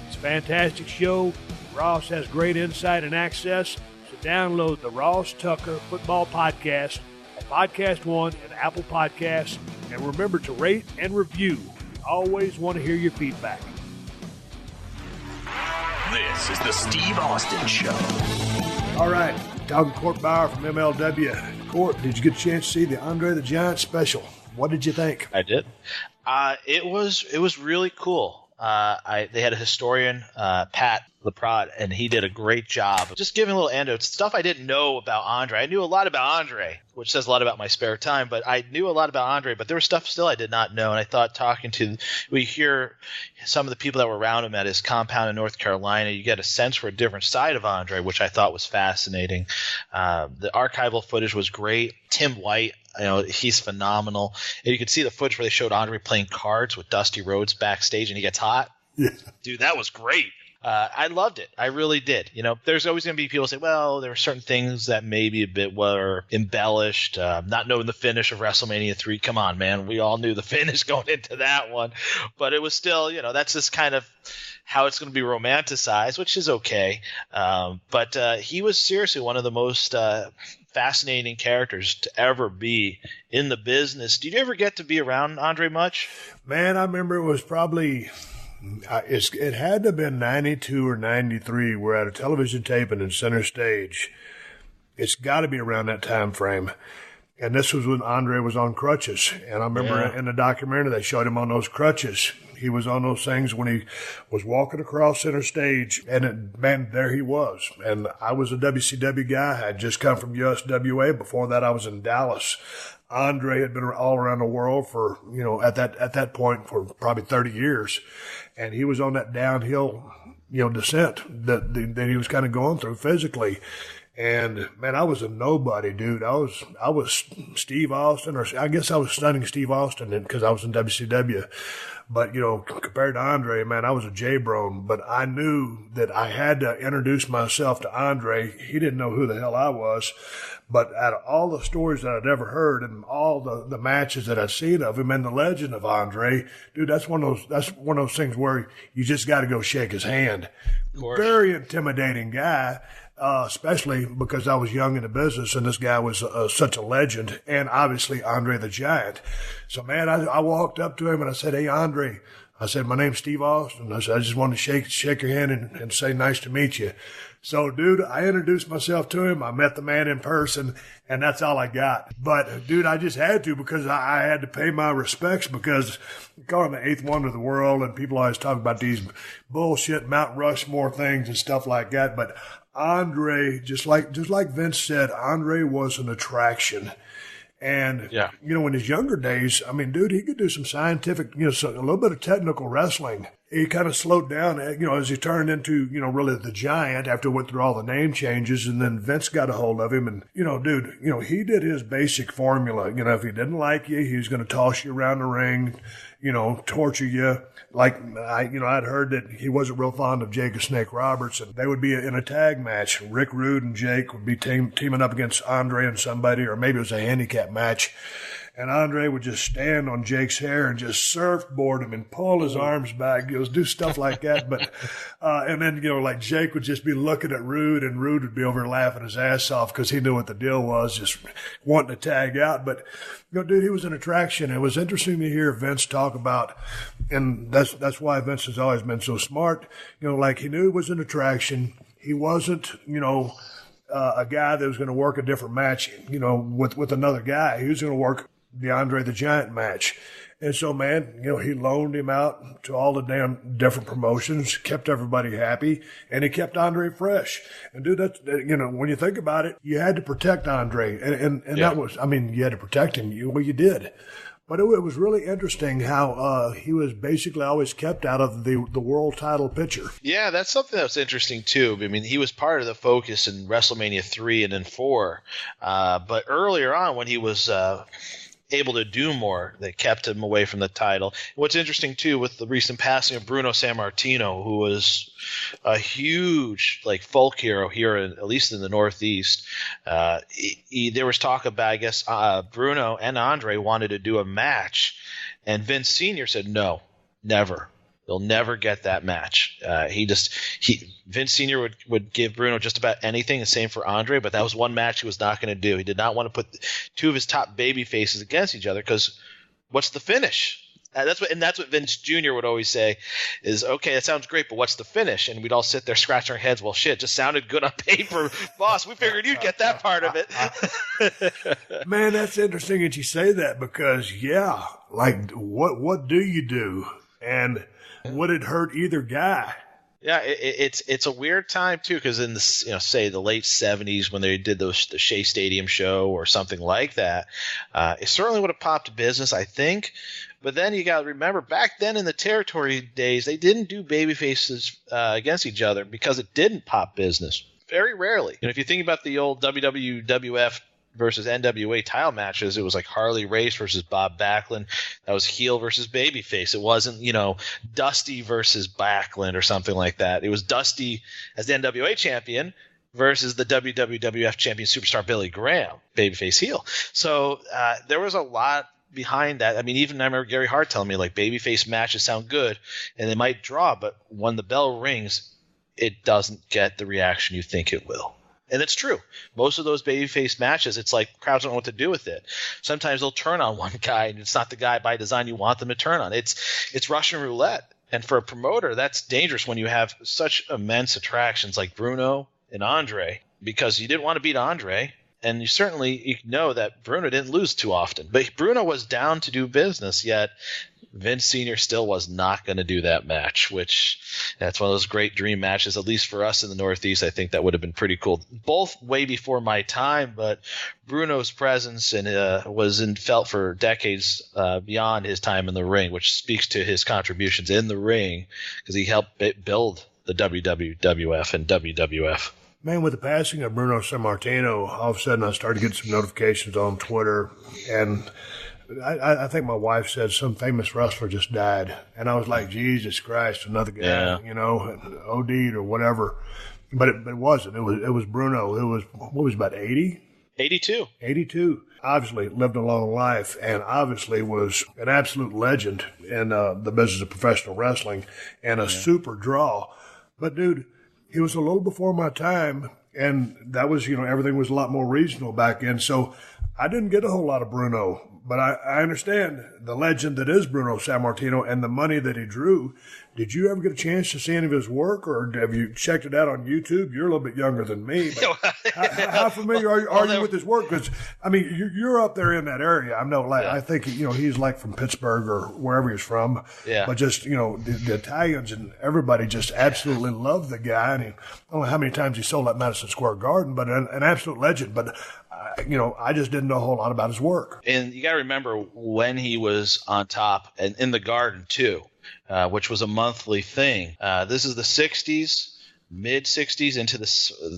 It's a fantastic show. Ross has great insight and access, so download the Ross Tucker Football Podcast at Podcast One and Apple Podcasts. And remember to rate and review. We always want to hear your feedback. This is the Steve Austin Show. All right, talking Court Bauer from MLW. Court, did you get a chance to see the Andre the Giant special? What did you think? I did. It was really cool. They had a historian, Pat LaPrade, and he did a great job of just giving little anecdotes, stuff I didn't know about Andre. I knew a lot about Andre, which says a lot about my spare time, but I knew a lot about Andre, but there was stuff still I did not know. And I thought we hear some of the people that were around him at his compound in North Carolina, you get a sense for a different side of Andre, which I thought was fascinating. The archival footage was great. Tim White, he's phenomenal. And you could see the footage where they showed Andre playing cards with Dusty Rhodes backstage and he gets hot. Yeah. Dude, that was great. I loved it. I really did. There's always going to be people say, well, there were certain things that maybe a bit were embellished, not knowing the finish of WrestleMania 3. Come on, man. We all knew the finish going into that one. But it was still, that's just kind of how it's going to be romanticized, which is okay. But he was seriously one of the most fascinating characters to ever be in the business. Did you ever get to be around Andre much? Man, I remember it was probably – it had to have been 92 or 93. We're at a television taping in Center Stage. It's got to be around that time frame. And this was when Andre was on crutches. And I remember in the documentary they showed him on those crutches. He was on those things when he was walking across Center Stage. And there he was. And I was a WCW guy. I had just come from USWA. Before that, I was in Dallas. Andre had been all around the world for, at that point for probably 30 years. And he was on that downhill, descent that he was kind of going through physically. And man, I was a nobody, dude. I was Steve Austin, or I guess I was stunning Steve Austin because I was in WCW. But, compared to Andre, man, I was a J-Bron. But I knew that I had to introduce myself to Andre. He didn't know who the hell I was. But out of all the stories that I'd ever heard and all the matches that I'd seen of him and the legend of Andre, dude, that's one of those things where you just got to go shake his hand. Very intimidating guy. Especially because I was young in the business and this guy was such a legend, and obviously Andre the Giant. So, man, I walked up to him and I said, hey, Andre, I said, my name's Steve Austin. I said, I just wanted to shake your hand and say nice to meet you. So, dude, I introduced myself to him. I met the man in person, and that's all I got. But, dude, I just had to because I had to pay my respects because I call him the eighth wonder of the world, and people always talk about these bullshit Mount Rushmore things and stuff like that. But Andre, just like Vince said, Andre was an attraction. And, in his younger days, I mean, dude, he could do some scientific, a little bit of technical wrestling. He kind of slowed down, as he turned into, really the Giant after he went through all the name changes. And then Vince got a hold of him. And, dude, he did his basic formula. If he didn't like you, he was going to toss you around the ring, torture you. Like, I'd heard that he wasn't real fond of Jake the Snake Roberts, and they would be in a tag match. Rick Rude and Jake would be teaming up against Andre and somebody, or maybe it was a handicap match. And Andre would just stand on Jake's hair and just surfboard him and pull his arms back. Do stuff like that. But, and then, like Jake would just be looking at Rude, and Rude would be over laughing his ass off because he knew what the deal was, just wanting to tag out. But, dude, he was an attraction. It was interesting to hear Vince talk about, and that's why Vince has always been so smart. Like he knew it was an attraction. He wasn't, a guy that was going to work a different match, with another guy. He was going to work the Andre the Giant match. And so, man, he loaned him out to all the damn different promotions, kept everybody happy, and he kept Andre fresh. And, dude, that's, when you think about it, you had to protect Andre. And that was, you had to protect him. You did. But it was really interesting how he was basically always kept out of the world title picture. Yeah, that's something that's interesting, too. He was part of the focus in WrestleMania 3 and then 4. But earlier on when he was able to do more that kept him away from the title. What's interesting too, with the recent passing of Bruno Sammartino, who was a huge folk hero here, at least in the Northeast, there was talk about, I guess, Bruno and Andre wanted to do a match, and Vince Sr. said no, never. They'll never get that match. Vince Sr. would give Bruno just about anything, the same for Andre, but that was one match he was not going to do. He did not want to put two of his top baby faces against each other, because what's the finish? That's what Vince Jr. would always say is, okay, that sounds great, but what's the finish? And we'd all sit there scratching our heads. Well, shit, just sounded good on paper. Boss, we figured you'd get that part of it. Man, that's interesting that you say that, because, yeah, what do you do? And would it hurt either guy? Yeah, it's a weird time too, because in the say the late 70s, when they did the Shea Stadium show or something like that, it certainly would have popped business, I think. But then you got to remember, back then in the territory days, they didn't do baby faces against each other because it didn't pop business. Very rarely. If you think about the old WWF versus NWA title matches, it was like Harley Race versus Bob Backlund. That was heel versus babyface. It wasn't, Dusty versus Backlund or something like that. It was Dusty as the NWA champion versus the WWF champion superstar Billy Graham, babyface heel. So there was a lot behind that. I mean, even I remember Gary Hart telling me, babyface matches sound good and they might draw, but when the bell rings, it doesn't get the reaction you think it will. And it's true. Most of those babyface matches, it's like crowds don't know what to do with it. Sometimes they'll turn on one guy, and it's not the guy by design you want them to turn on. It's Russian roulette. And for a promoter, that's dangerous when you have such immense attractions like Bruno and Andre, because you didn't want to beat Andre, and you know that Bruno didn't lose too often. But Bruno was down to do business, yet Vince Sr. still was not going to do that match, which that's one of those great dream matches, at least for us in the Northeast. I think that would have been pretty cool. Both way before my time, but Bruno's presence was felt for decades beyond his time in the ring, which speaks to his contributions in the ring, because he helped build the WWF and WWF. Man, with the passing of Bruno Sammartino, all of a sudden I started getting some notifications on Twitter, and I think my wife said some famous wrestler just died. And I was like, Jesus Christ, another guy, OD'd or whatever. But it wasn't. It was Bruno. It was, what was about 80? 82. 82. Obviously lived a long life, and obviously was an absolute legend in the business of professional wrestling and a super draw. But, dude, he was a little before my time, and that was, everything was a lot more regional back then. So I didn't get a whole lot of Bruno. But I understand the legend that is Bruno Sammartino and the money that he drew. Did you ever get a chance to see any of his work, or have you checked it out on YouTube? You're a little bit younger than me. But how familiar are you with his work? Because, I mean, you're up there in that area. I know, I think, he's from Pittsburgh or wherever he's from. Yeah. But just, the Italians and everybody just absolutely love the guy. And I don't know how many times he sold at Madison Square Garden, but an absolute legend. But I just didn't know a whole lot about his work. And you got to remember when he was on top and in the Garden too, which was a monthly thing. This is the 60s, mid 60s into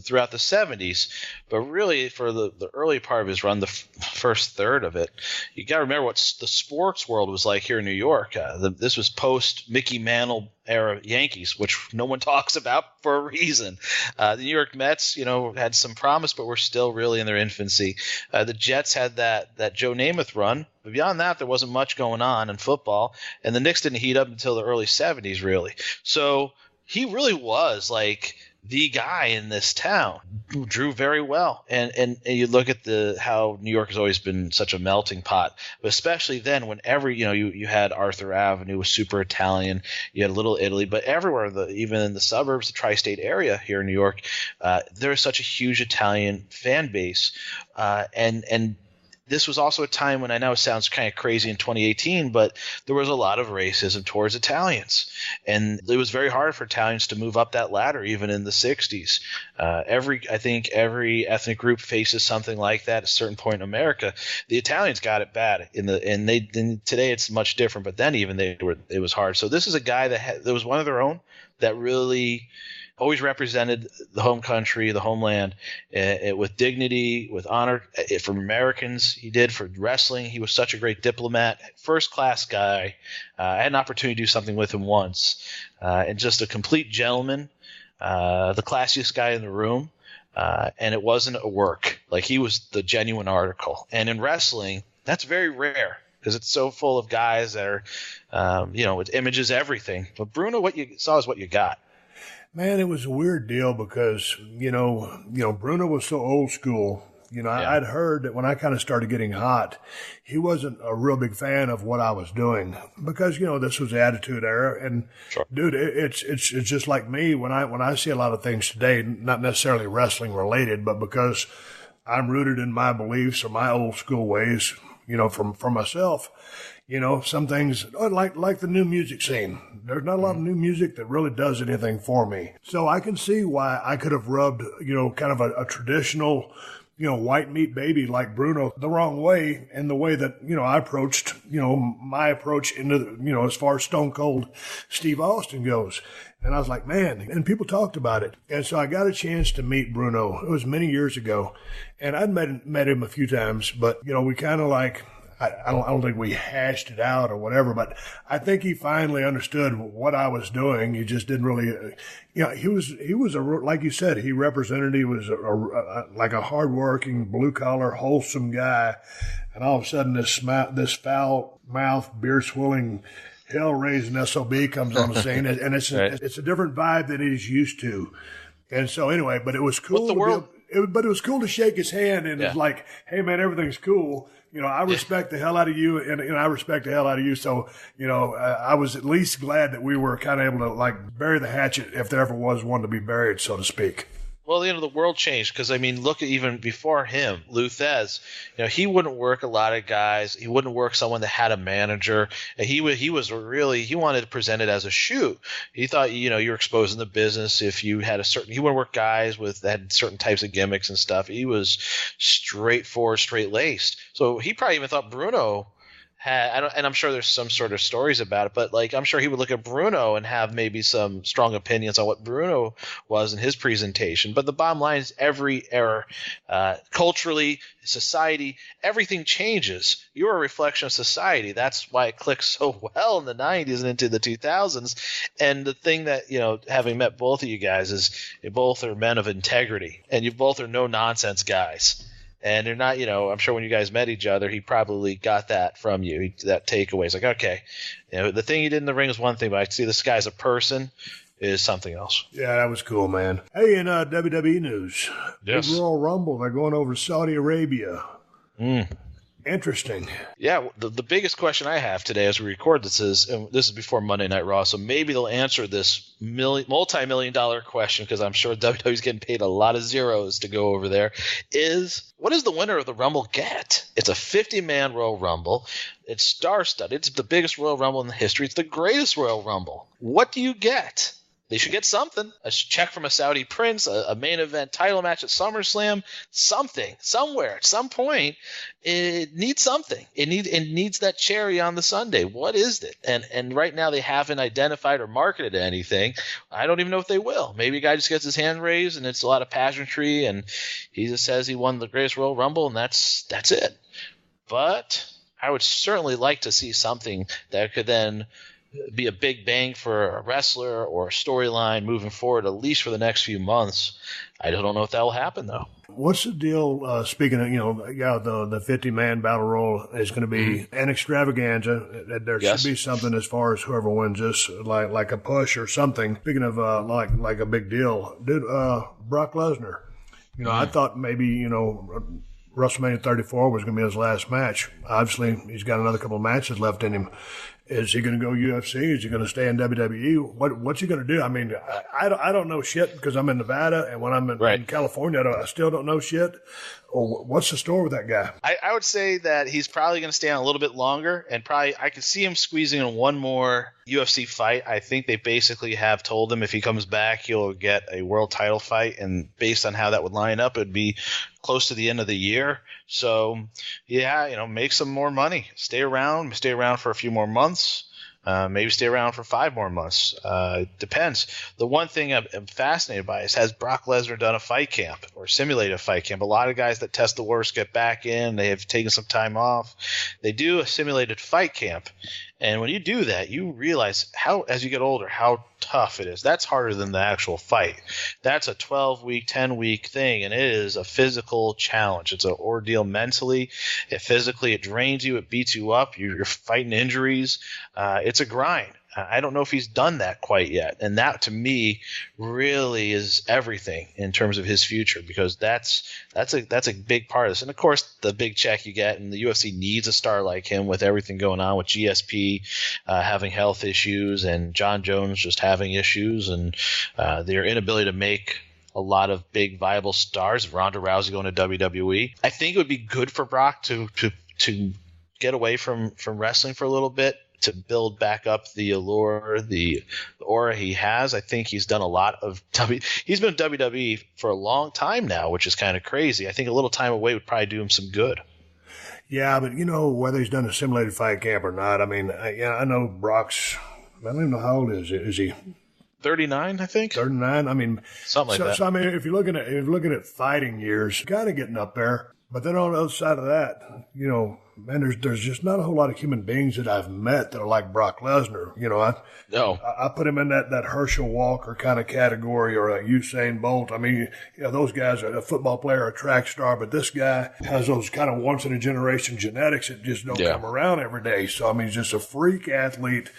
throughout the 70s, but really for the early part of his run, the first third of it, you got to remember what the sports world was like here in New York. This was post Mickey Mantle era Yankees, which no one talks about for a reason. The New York Mets, had some promise, but were still really in their infancy. The Jets had that Joe Namath run, but beyond that, there wasn't much going on in football, and the Knicks didn't heat up until the early 70s, really. So he really was the guy in this town who drew very well. And you look at how New York has always been such a melting pot, but especially then whenever, you had Arthur Avenue was super Italian, you had Little Italy, but everywhere, even in the suburbs, the tri-state area here in New York, there is such a huge Italian fan base. And this was also a time when, I know it sounds kind of crazy in 2018, but there was a lot of racism towards Italians. And it was very hard for Italians to move up that ladder, even in the 60s. I think every ethnic group faces something like that at a certain point in America. The Italians got it bad, today it's much different, but then even it was hard. So this is a guy that was one of their own that really always represented the home country, the homeland, with dignity, with honor. For Americans, he did. For wrestling, he was such a great diplomat, first-class guy. I had an opportunity to do something with him once, and just a complete gentleman, the classiest guy in the room. And it wasn't a work. Like, he was the genuine article. And in wrestling, that's very rare because it's so full of guys that are, with images, everything. But Bruno, what you saw is what you got. Man, it was a weird deal because, Bruno was so old school. I'd heard that when I kind of started getting hot, he wasn't a real big fan of what I was doing because, this was the Attitude Era. And, Sure. Dude, it's just like me when I see a lot of things today, not necessarily wrestling related, but because I'm rooted in my beliefs or my old school ways, from myself. Some things like the new music scene. There's not a lot of new music that really does anything for me. So I can see why I could have rubbed, kind of a traditional, white meat baby like Bruno the wrong way in the way that, I approached, my approach into, as far as Stone Cold Steve Austin goes. And I was like, man, and people talked about it. And so I got a chance to meet Bruno. It was many years ago. And I'd met him a few times, but, we kind of like, I don't think we hashed it out or whatever, but I think he finally understood what I was doing. He just didn't really, he was like you said, he was like a hardworking, blue collar, wholesome guy. And all of a sudden this foul mouth, beer swilling, hell raising SOB comes on the scene. And it's a different vibe than he's used to. And so anyway, but it was cool. But it was cool to shake his hand and it's like, hey man, everything's cool. I respect the hell out of you, and I respect the hell out of you. So, I was at least glad that we were kind of able to like bury the hatchet if there ever was one to be buried, so to speak. Well, the world changed because, look at even before him, Lou Thesz. He wouldn't work a lot of guys. He wouldn't work someone that had a manager. And he wanted to present it as a shoot. He thought, you're exposing the business if you had he wouldn't work guys that had certain types of gimmicks and stuff. He was straightforward, straight-laced. So he probably even thought Bruno and I'm sure there's some sort of stories about it, but like I'm sure he would look at Bruno and have maybe some strong opinions on what Bruno was in his presentation. But the bottom line is every era, culturally, society, everything changes. You're a reflection of society. That's why it clicked so well in the 90s and into the 2000s. And the thing that, having met both of you guys is you both are men of integrity and you both are no nonsense guys. And they're not, I'm sure when you guys met each other, he probably got that from you, that takeaway. It's like, okay, the thing he did in the ring is one thing, but I see this guy as a person is something else. Yeah, that was cool, man. Hey, in WWE news, yes. Big Royal Rumble, they're going over to Saudi Arabia. Interesting. Yeah, the biggest question I have today as we record this is, and this is before Monday Night Raw, so maybe they'll answer this multi-million-dollar question because I'm sure WWE's getting paid a lot of zeros to go over there, is what does the winner of the Rumble get? It's a 50-man Royal Rumble. It's star-studded. It's the biggest Royal Rumble in the history. It's the greatest Royal Rumble. What do you get? They should get something. A check from a Saudi prince, a main event title match at SummerSlam, something, somewhere, at some point. It needs something. It needs that cherry on the sundae. What is it? And right now they haven't identified or marketed anything. I don't even know if they will. Maybe a guy just gets his hand raised and it's a lot of pageantry and he just says he won the greatest Royal Rumble and that's it. But I would certainly like to see something that could then be a big bang for a wrestler or a storyline moving forward, at least for the next few months. I don't know if that will happen, though. What's the deal, speaking of, the 50-man battle royal is going to be an extravaganza. There should be something as far as whoever wins this, like a push or something. Speaking of, like a big deal. Dude, Brock Lesnar, I thought maybe, WrestleMania 34 was going to be his last match. Obviously, he's got another couple of matches left in him. Is he going to go UFC? Is he going to stay in WWE? What's he going to do? I mean, I don't know shit because I'm in Nevada, and when I'm in California, I still don't know shit. Or what's the story with that guy? I would say that he's probably going to stay on a little bit longer, and probably I could see him squeezing in one more UFC fight. I think they basically have told him if he comes back, he'll get a world title fight, and based on how that would line up, it would be close to the end of the year. So, yeah, make some more money. Stay around for a few more months. maybe stay around for 5 more months. Depends. The one thing I'm fascinated by is, has Brock Lesnar done a fight camp or simulated a fight camp? A lot of guys that test the worst get back in. They have taken some time off. They do a simulated fight camp. And when you do that, you realize how, as you get older, how tough it is. That's harder than the actual fight. That's a 12-week, 10-week thing, and it is a physical challenge. It's an ordeal mentally. Physically, it drains you. It beats you up. You're fighting injuries. It's a grind. I don't know if he's done that quite yet. And that, to me, really is everything in terms of his future, because that's a big part of this. And, of course, the big check you get, and the UFC needs a star like him with everything going on with GSP having health issues and John Jones just having issues, and their inability to make a lot of big viable stars, Ronda Rousey going to WWE. I think it would be good for Brock to get away from wrestling for a little bit, to build back up the allure, the aura he has. I think he's done a lot of he's been in WWE for a long time now, which is kind of crazy. I think a little time away would probably do him some good. Yeah, but whether he's done a simulated fight camp or not, I mean, I know Brock's, I don't even know how old is he? Is he 39, I think? 39? I mean, something like that. So, I mean, if you're looking at fighting years, kind of getting up there. But then on the other side of that, man, there's just not a whole lot of human beings that I've met that are like Brock Lesnar. I put him in that Herschel Walker kind of category, or a Usain Bolt. I mean, those guys are a football player, a track star, but this guy has those kind of once in a generation genetics that just don't come around every day. So, I mean, he's just a freak athlete.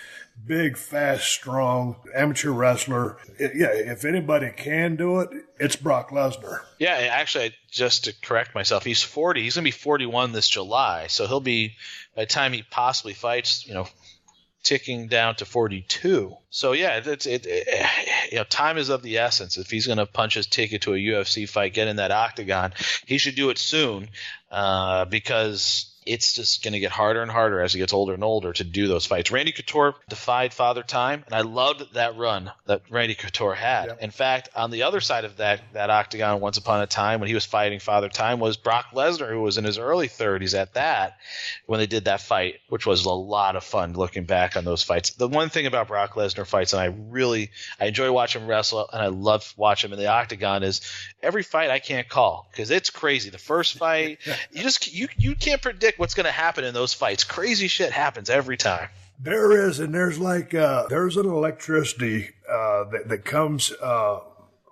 Big, fast, strong, amateur wrestler. If anybody can do it, it's Brock Lesnar. Yeah, actually, just to correct myself, he's 40. He's going to be 41 this July. So he'll be, by the time he possibly fights, ticking down to 42. So, yeah, time is of the essence. If he's going to punch his ticket to a UFC fight, get in that octagon, he should do it soon because it's just going to get harder and harder as he gets older and older to do those fights. Randy Couture defied Father Time, and I loved that run that Randy Couture had. Yep. In fact, on the other side of that octagon once upon a time when he was fighting Father Time was Brock Lesnar, who was in his early 30s at that when they did that fight, which was a lot of fun looking back on those fights. The one thing about Brock Lesnar fights, and I enjoy watching him wrestle, and I love watching him in the octagon, is every fight I can't call because it's crazy. The first fight, you can't predict what's going to happen in those fights. Crazy shit happens every time. There is, and there's there's an electricity that comes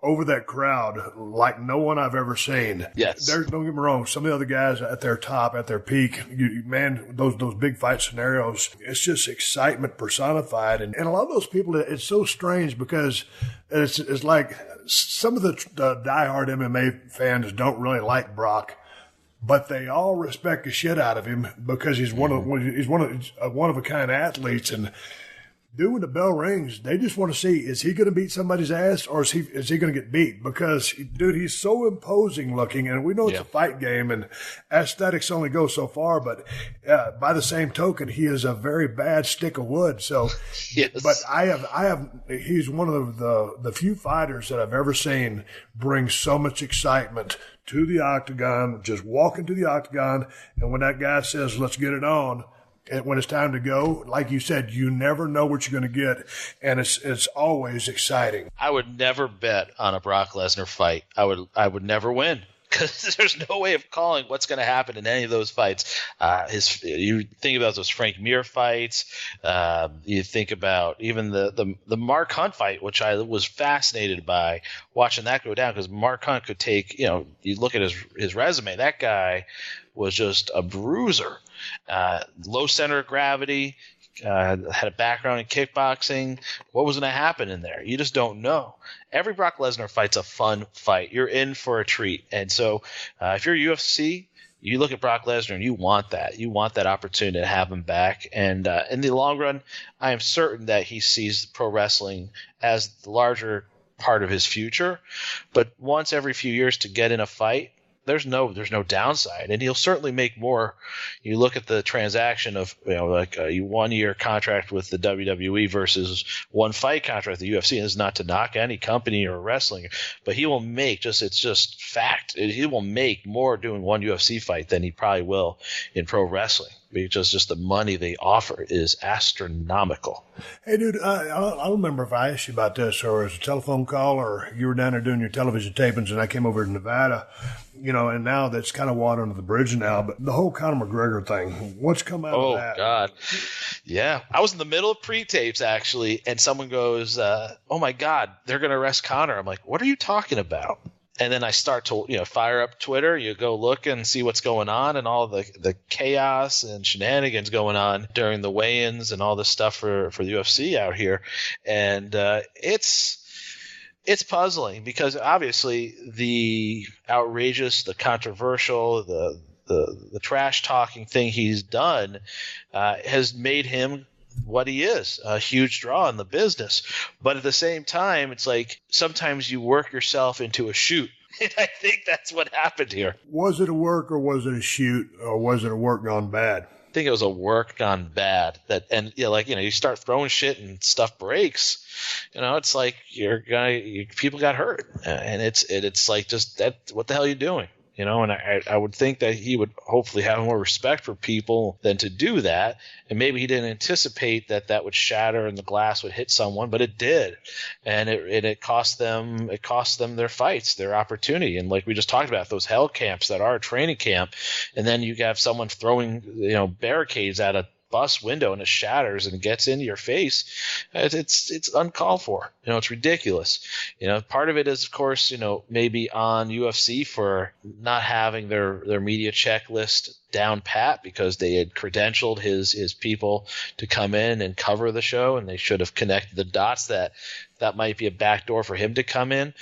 over that crowd like no one I've ever seen. Yes. Don't get me wrong. Some of the other guys at their top, at their peak, those big fight scenarios, it's just excitement personified. And a lot of those people, it's so strange because it's like some of the diehard MMA fans don't really like Brock, but they all respect the shit out of him because he's one of a kind athletes. And dude, when the bell rings, they just want to see, is he going to beat somebody's ass or is he going to get beat? Because, dude, he's so imposing looking, and we know it's a fight game and aesthetics only go so far, but by the same token, he is a very bad stick of wood. So, yes. But he's one of the few fighters that I've ever seen bring so much excitement to the octagon, just walk into the octagon, and when that guy says, let's get it on, and when it's time to go, like you said, you never know what you're going to get, and it's always exciting. I would never bet on a Brock Lesnar fight. I would never win because there's no way of calling what's going to happen in any of those fights. You think about those Frank Mir fights. You think about even the Mark Hunt fight, which I was fascinated by watching that go down because Mark Hunt could take, you look at his resume, that guy was just a bruiser. Low center of gravity, had a background in kickboxing. What was going to happen in there? You just don't know. Every Brock Lesnar fight's a fun fight. You're in for a treat. And so if you're UFC, you look at Brock Lesnar and you want that. You want that opportunity to have him back. And in the long run, I am certain that he sees pro wrestling as the larger part of his future. But once every few years to get in a fight, there's no downside, and he'll certainly make more. You look at the transaction of like a 1-year contract with the WWE versus one fight contract with the UFC. And it's not to knock any company or wrestling, but he will make it's just fact. He will make more doing one UFC fight than he probably will in pro wrestling because just the money they offer is astronomical. Hey, dude, I remember if I asked you about this, or as a telephone call, or you were down there doing your television tapings, and I came over to Nevada, and now that's kind of water under the bridge now. But the whole Conor McGregor thing, what's come out of that? Oh, God. Yeah. I was in the middle of pre-tapes, actually, and someone goes, oh, my God, they're going to arrest Conor. I'm like, what are you talking about? And then I start to, fire up Twitter. You go look and see what's going on and all the chaos and shenanigans going on during the weigh-ins and all this stuff for the UFC out here. And it's puzzling because obviously the outrageous, the controversial, the trash talking thing he's done has made him what he is, a huge draw in the business. But at the same time, it's like sometimes you work yourself into a shoot. And I think that's what happened here. Was it a work or was it a shoot or was it a work gone bad? I think it was a work gone bad. You start throwing shit and stuff breaks. It's like people got hurt, and it's like just that. What the hell are you doing? And I would think that he would hopefully have more respect for people than to do that. And maybe he didn't anticipate that would shatter and the glass would hit someone, but it did. And it cost them their fights, their opportunity. And like we just talked about, those hell camps that are a training camp, and then you have someone throwing, barricades at a bus window and it shatters and gets into your face. It's uncalled for. It's ridiculous. Part of it is, of course, maybe on UFC for not having their media checklist down pat because they had credentialed his people to come in and cover the show, and they should have connected the dots that might be a backdoor for him to come in.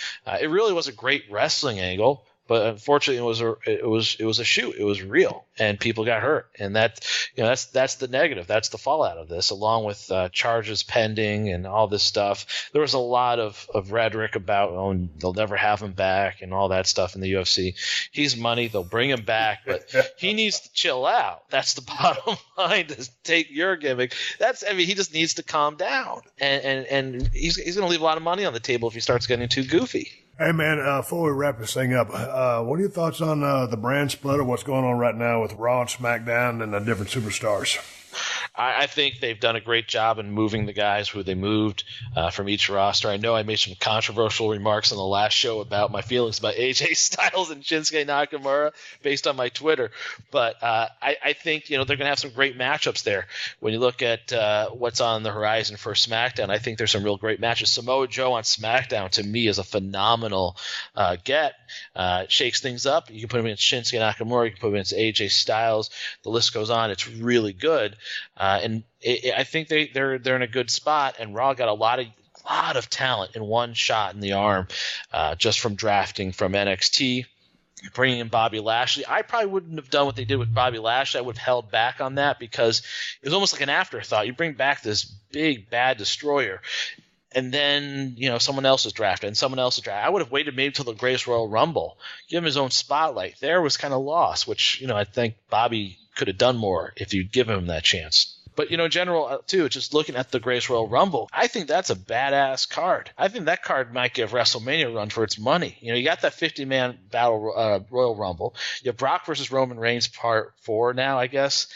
It really was a great wrestling angle. But unfortunately, it was a shoot. It was real, and people got hurt, and that's the negative. That's the fallout of this, along with charges pending and all this stuff. There was a lot of rhetoric about they'll never have him back and all that stuff in the UFC. He's money. They'll bring him back, but he needs to chill out. That's the bottom line. To take your gimmick. He just needs to calm down, and he's going to leave a lot of money on the table if he starts getting too goofy. Hey, man, before we wrap this thing up, what are your thoughts on the brand split or what's going on right now with Raw and SmackDown and the different superstars? I think they've done a great job in moving the guys who they moved from each roster. I know I made some controversial remarks on the last show about my feelings about AJ Styles and Shinsuke Nakamura based on my Twitter, but I think they're going to have some great matchups there. When you look at what's on the horizon for SmackDown, I think there's some real great matches. Samoa Joe on SmackDown to me is a phenomenal get. Shakes things up. You can put him against Shinsuke Nakamura. You can put him against AJ Styles. The list goes on. It's really good. And I think they're in a good spot, and Raw got a lot of talent in one shot in the arm, just from drafting from NXT, bringing in Bobby Lashley. I probably wouldn't have done what they did with Bobby Lashley. I would have held back on that because it was almost like an afterthought. You bring back this big bad destroyer, and then someone else is drafted and someone else is drafted. I would have waited maybe till the Greatest Royal Rumble, give him his own spotlight. There was kind of lost, which I think Bobby could have done more if you'd give him that chance. But, in general, too, just looking at the Greatest Royal Rumble, I think that's a badass card. I think that card might give WrestleMania a run for its money. You got that 50-man battle Royal Rumble. You have Brock versus Roman Reigns Part 4 now, I guess.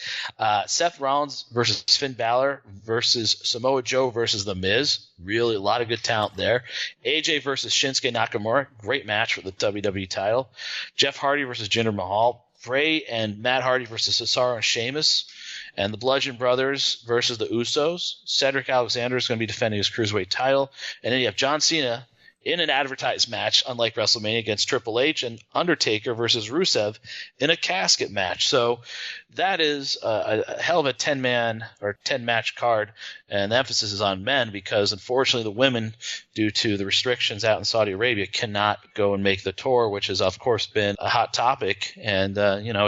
Seth Rollins versus Finn Balor versus Samoa Joe versus The Miz. Really a lot of good talent there. AJ versus Shinsuke Nakamura. Great match for the WWE title. Jeff Hardy versus Jinder Mahal. Bray and Matt Hardy versus Cesaro and Sheamus. And the Bludgeon Brothers versus the Usos. Cedric Alexander is going to be defending his Cruiserweight title. And then you have John Cena in an advertised match, unlike WrestleMania, against Triple H, and Undertaker versus Rusev in a casket match. So that is a hell of a 10-man or 10-match card, and the emphasis is on men because, unfortunately, the women, due to the restrictions out in Saudi Arabia, cannot go and make the tour, which has, of course, been a hot topic. And,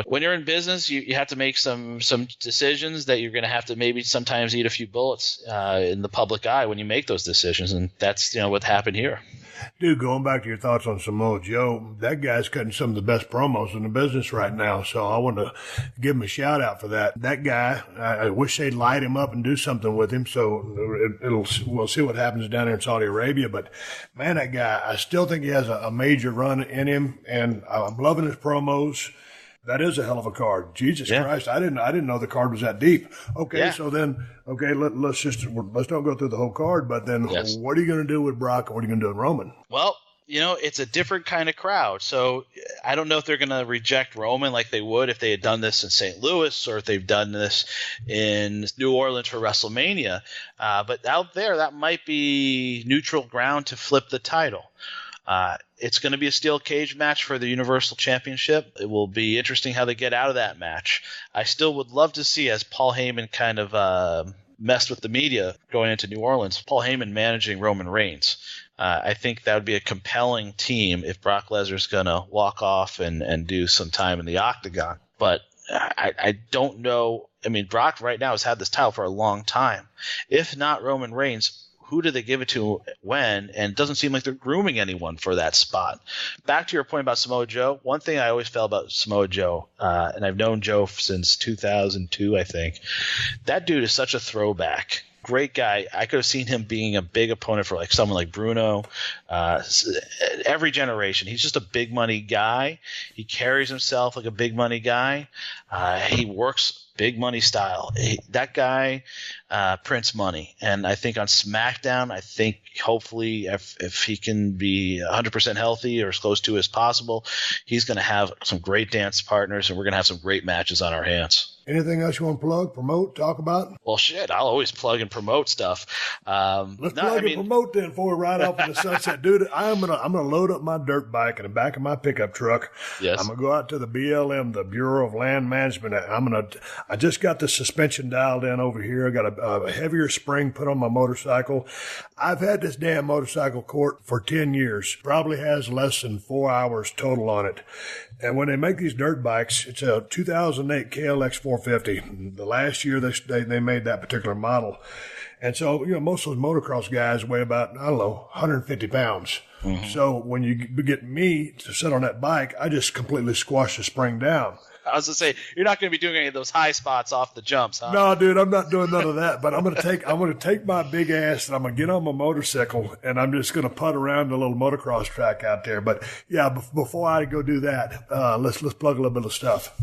when you're in business, you have to make some decisions that you're going to have to maybe sometimes eat a few bullets in the public eye when you make those decisions, and that's, what happened here. Dude, going back to your thoughts on Samoa Joe, that guy's cutting some of the best promos in the business right now. So I want to give him a shout out for that. That guy, I wish they'd light him up and do something with him. So we'll see what happens down there in Saudi Arabia. But man, that guy, I still think he has a major run in him, and I'm loving his promos. That is a hell of a card. Jesus Yeah. Christ, I didn't know the card was that deep. Okay, Yeah. so then, let's don't go through the whole card, but then Yes. what are you going to do with Brock and what are you going to do with Roman? Well, it's a different kind of crowd. So I don't know if they're going to reject Roman like they would if they had done this in St. Louis or if they've done this in New Orleans for WrestleMania. But out there, that might be neutral ground to flip the title. It's going to be a steel cage match for the Universal Championship. It will be interesting how they get out of that match. I still would love to see, as Paul Heyman kind of messed with the media going into New Orleans, Paul Heyman managing Roman Reigns. I think that would be a compelling team if Brock Lesnar's going to walk off and do some time in the octagon. But I don't know. I mean, Brock right now has had this title for a long time. If not Roman Reigns, who do they give it to when? And it doesn't seem like they're grooming anyone for that spot. Back to your point about Samoa Joe, one thing I always felt about Samoa Joe, and I've known Joe since 2002, I think, that dude is such a throwback. Great guy. I could have seen him being a big opponent for like someone like Bruno. Every generation, he's just a big money guy. He carries himself like a big money guy. He works big money style. That guy prints money. And I think on SmackDown, I think hopefully if he can be 100% healthy or as close to as possible, he's going to have some great dance partners and we're going to have some great matches on our hands. Anything else you want to plug, promote, talk about? Well, shit, I'll always plug and promote stuff. Let's plug and promote then before we ride off in the sunset. Dude, I'm gonna load up my dirt bike in the back of my pickup truck. Yes. I'm gonna go out to the BLM, the Bureau of Land Management. I just got the suspension dialed in over here. I got a heavier spring put on my motorcycle. I've had this damn motorcycle court for 10 years. Probably has less than 4 hours total on it. And when they make these dirt bikes, it's a 2008 KLX 450. The last year they made that particular model. And so, most of those motocross guys weigh about, 150 pounds. Mm-hmm. So when you get me to sit on that bike, I just completely squash the spring down. I was going to say, you're not going to be doing any of those high spots off the jumps, huh? No, dude, I'm not doing none of that. But I'm going to take my big ass and I'm going to get on my motorcycle and I'm just going to putt around the little motocross track out there. But yeah, before I go do that, let's plug a little bit of stuff.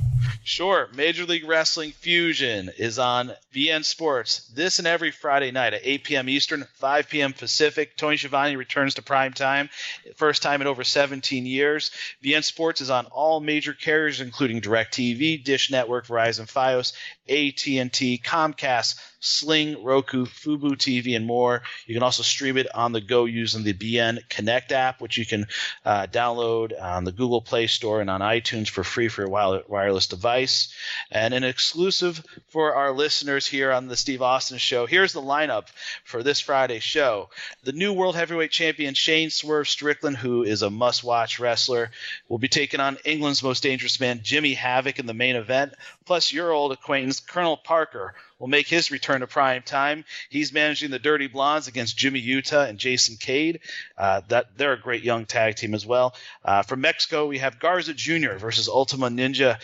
Sure. Major League Wrestling Fusion is on BN Sports this and every Friday night at 8 p.m. Eastern, 5 p.m. Pacific. Tony Schiavone returns to prime time, first time in over 17 years. BN Sports is on all major carriers, including DirecTV, Dish Network, Verizon Fios, AT&T, Comcast, Sling, Roku, Fubo TV, and more. You can also stream it on the go using the BN Connect app, which you can download on the Google Play Store and on iTunes for free for your wireless device. And an exclusive for our listeners here on the Steve Austin Show, here's the lineup for this Friday's show. The new World Heavyweight Champion Shane Swerve Strickland, who is a must-watch wrestler, will be taking on England's Most Dangerous Man, Jimmy Havoc, in the main event. Plus, your old acquaintance, Colonel Parker, will make his return to prime time. He's managing the Dirty Blondes against Jimmy Utah and Jason Cade. They're a great young tag team as well. From Mexico, we have Garza Jr. versus Ultima Ninja.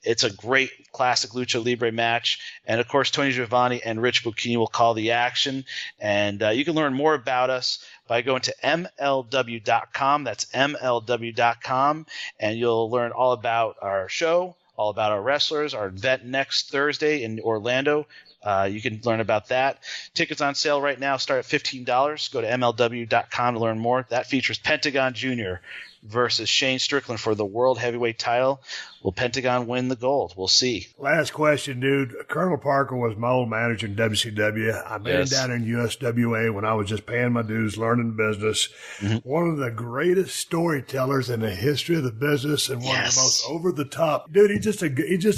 It's a great classic Lucha Libre match. And, of course, Tony Schiavone and Rich Bucchini will call the action. And you can learn more about us by going to MLW.com. That's MLW.com. And you'll learn all about our show, all about our wrestlers, our event next Thursday in Orlando. You can learn about that. Tickets on sale right now start at $15. Go to MLW.com to learn more. That features Pentagon Jr. versus Shane Strickland for the World Heavyweight title. Will Pentagon win the gold? We'll see. Last question, dude. Colonel Parker was my old manager in WCW. I met him down in USWA when I was just paying my dues, learning business. Mm-hmm. One of the greatest storytellers in the history of the business and one of the most over-the-top. Dude, he's just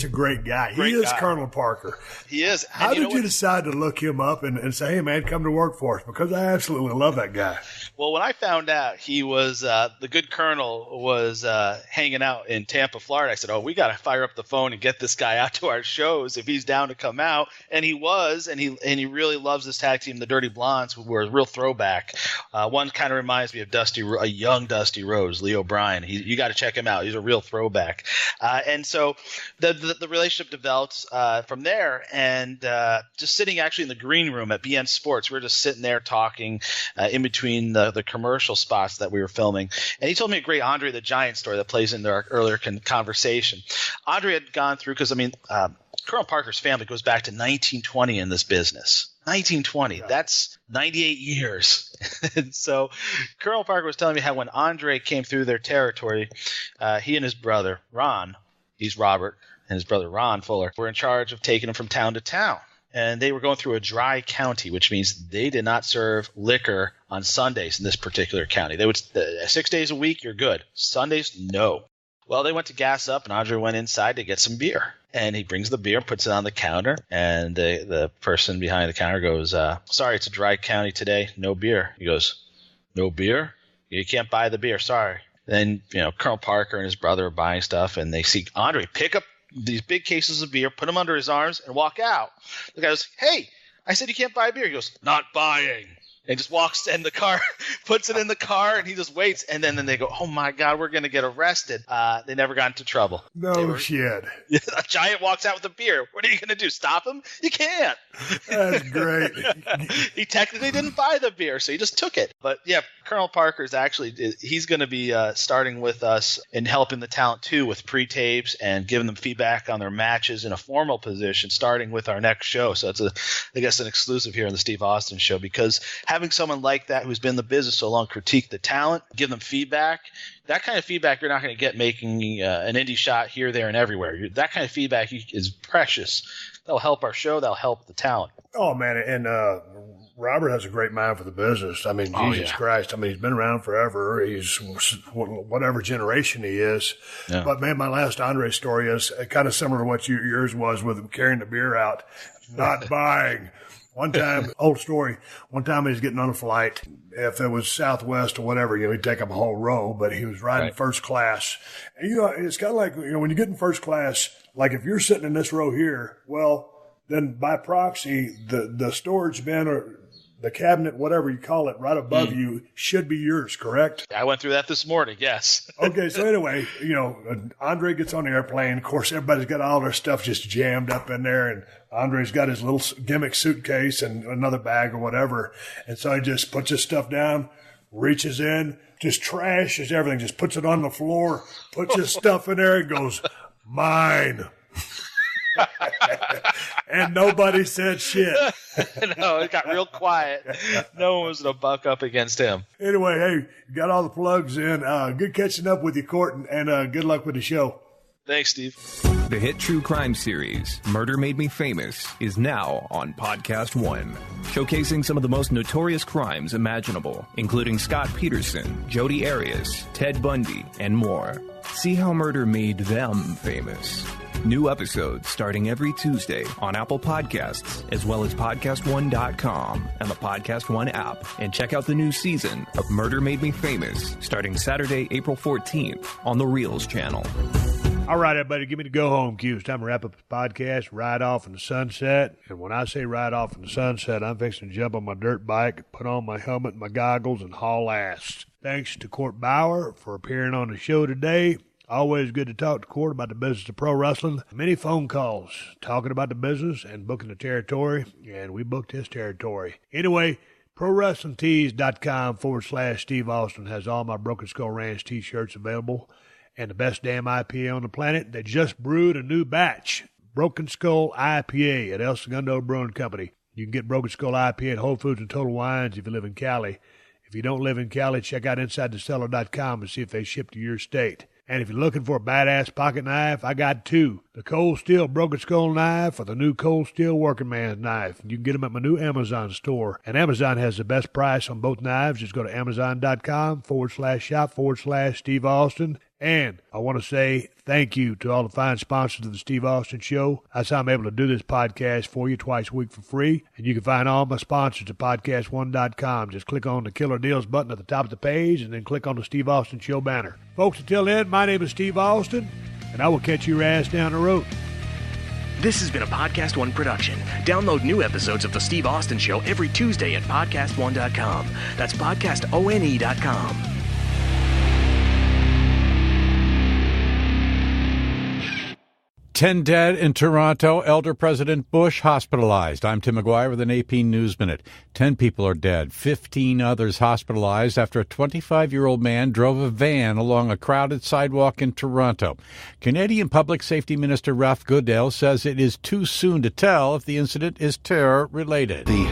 a great guy. He is Colonel Parker. He is. How did you decide to look him up and say, hey, man, come to work for us? Because I absolutely love that guy. Well, when I found out he was the good Colonel was hanging out in Tampa, Florida, I said, we got to fire up the phone and get this guy out to our shows if he's down to come out. And he was, and he really loves this tag team, the Dirty Blondes, who were a real throwback. One kind of reminds me of a young Dusty Rhodes, Leo Bryan. You got to check him out. He's a real throwback. And so the relationship developed from there. And just sitting actually in the green room at BN Sports, we were just sitting there talking in between the commercial spots that we were filming. And he told me a great Andre the Giant story that plays into our earlier conversation. Andre had gone through, because, Colonel Parker's family goes back to 1920 in this business. 1920. That's 98 years. And so Colonel Parker was telling me how when Andre came through their territory, he and his brother, Ron, he's Robert, and his brother, Ron Fuller, were in charge of taking him from town to town. And they were going through a dry county, which means they did not serve liquor on Sundays in this particular county. They would 6 days a week, you're good. Sundays, no. Well, they went to gas up, and Andre went inside to get some beer. And he brings the beer, puts it on the counter, and the person behind the counter goes, sorry, it's a dry county today, no beer. He goes, no beer? You can't buy the beer, sorry. Then, Colonel Parker and his brother are buying stuff, and they see Andre pick up these big cases of beer, put them under his arms, and walk out. The guy goes, hey, I said you can't buy beer. He goes, not buying. And just walks in the car, puts it in the car, and he just waits. And then they go, oh, my God, we're going to get arrested. They never got into trouble. No shit. A giant walks out with a beer. What are you going to do, stop him? You can't. That's great. He technically didn't buy the beer, so he just took it. But, yeah, Colonel Parker's he's going to be starting with us and helping the talent, too, with pre-tapes and giving them feedback on their matches in a formal position, starting with our next show. So it's, I guess, an exclusive here on the Steve Austin Show, because having someone like that who's been in the business so long critique the talent, give them feedback, that kind of feedback you're not going to get making an indie shot here, there, and everywhere. That kind of feedback is precious. That'll help our show. That'll help the talent. Oh, man, and Robert has a great mind for the business. I mean, Jesus Christ. I mean, he's been around forever. He's whatever generation he is. Yeah. But, man, my last Andre story is kind of similar to what yours was with him carrying the beer out, not buying. One time, old story, one time he was getting on a flight. If it was Southwest or whatever, he'd take up a whole row, but he was riding first class. And, it's kind of like, when you get in first class, like if you're sitting in this row here, well, then by proxy, the storage bin or the cabinet, whatever you call it, right above you should be yours, correct? I went through that this morning, yes. Okay, so anyway, Andre gets on the airplane. Of course, everybody's got all their stuff just jammed up in there, and Andre's got his little gimmick suitcase and another bag or whatever. And so he just puts his stuff down, reaches in, just trashes everything, just puts it on the floor, puts his stuff in there and goes, mine. And nobody said shit. No, it got real quiet. No one was going to buck up against him. Anyway, hey, you got all the plugs in. Good catching up with you, Court, and good luck with the show. Thanks, Steve. The hit true crime series, Murder Made Me Famous, is now on Podcast One, showcasing some of the most notorious crimes imaginable, including Scott Peterson, Jodi Arias, Ted Bundy, and more. See how murder made them famous. New episodes starting every Tuesday on Apple Podcasts, as well as PodcastOne.com and the Podcast One app. And check out the new season of Murder Made Me Famous, starting Saturday, April 14th on the Reels channel. All right, everybody, give me the go-home cue. It's time to wrap up the podcast, ride off in the sunset. And when I say ride off in the sunset, I'm fixing to jump on my dirt bike, put on my helmet and my goggles, and haul ass. Thanks to Court Bauer for appearing on the show today. Always good to talk to Court about the business of pro wrestling. Many phone calls talking about the business and booking the territory, and we booked his territory. Anyway, ProWrestlingTees.com/Steve Austin has all my Broken Skull Ranch t-shirts available. And the best damn IPA on the planet, they just brewed a new batch, Broken Skull IPA at El Segundo Brewing Company. You can get Broken Skull IPA at Whole Foods and Total Wines if you live in Cali. If you don't live in Cali, check out InsideTheCellar.com and see if they ship to your state. And if you're looking for a badass pocket knife, I got two. The Cold Steel Broken Skull knife or the new Cold Steel Working Man's knife. You can get them at my new Amazon store. And Amazon has the best price on both knives. Just go to Amazon.com/shop/Steve Austin. And I want to say thank you to all the fine sponsors of the Steve Austin Show. That's how I'm able to do this podcast for you twice a week for free. And you can find all my sponsors at PodcastOne.com. Just click on the Killer Deals button at the top of the page and then click on the Steve Austin Show banner. Folks, until then, my name is Steve Austin, and I will catch your ass down the road. This has been a Podcast One production. Download new episodes of The Steve Austin Show every Tuesday at PodcastOne.com. That's PodcastOne.com. 10 dead in Toronto. Elder President Bush hospitalized. I'm Tim McGuire with an AP News Minute. 10 people are dead, 15 others hospitalized after a 25-year-old man drove a van along a crowded sidewalk in Toronto. Canadian Public Safety Minister Ralph Goodale says it is too soon to tell if the incident is terror-related. The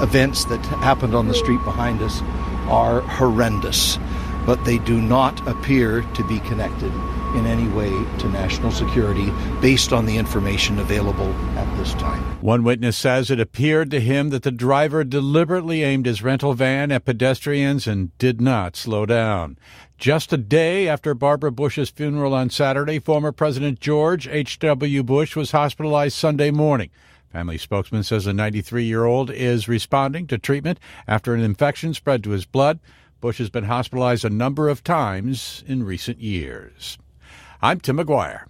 events that happened on the street behind us are horrendous, but they do not appear to be connected in any way to national security based on the information available at this time. One witness says it appeared to him that the driver deliberately aimed his rental van at pedestrians and did not slow down. Just a day after Barbara Bush's funeral on Saturday, former President George H.W. Bush was hospitalized Sunday morning. Family spokesman says the 93-year-old is responding to treatment after an infection spread to his blood. Bush has been hospitalized a number of times in recent years. I'm Tim McGuire.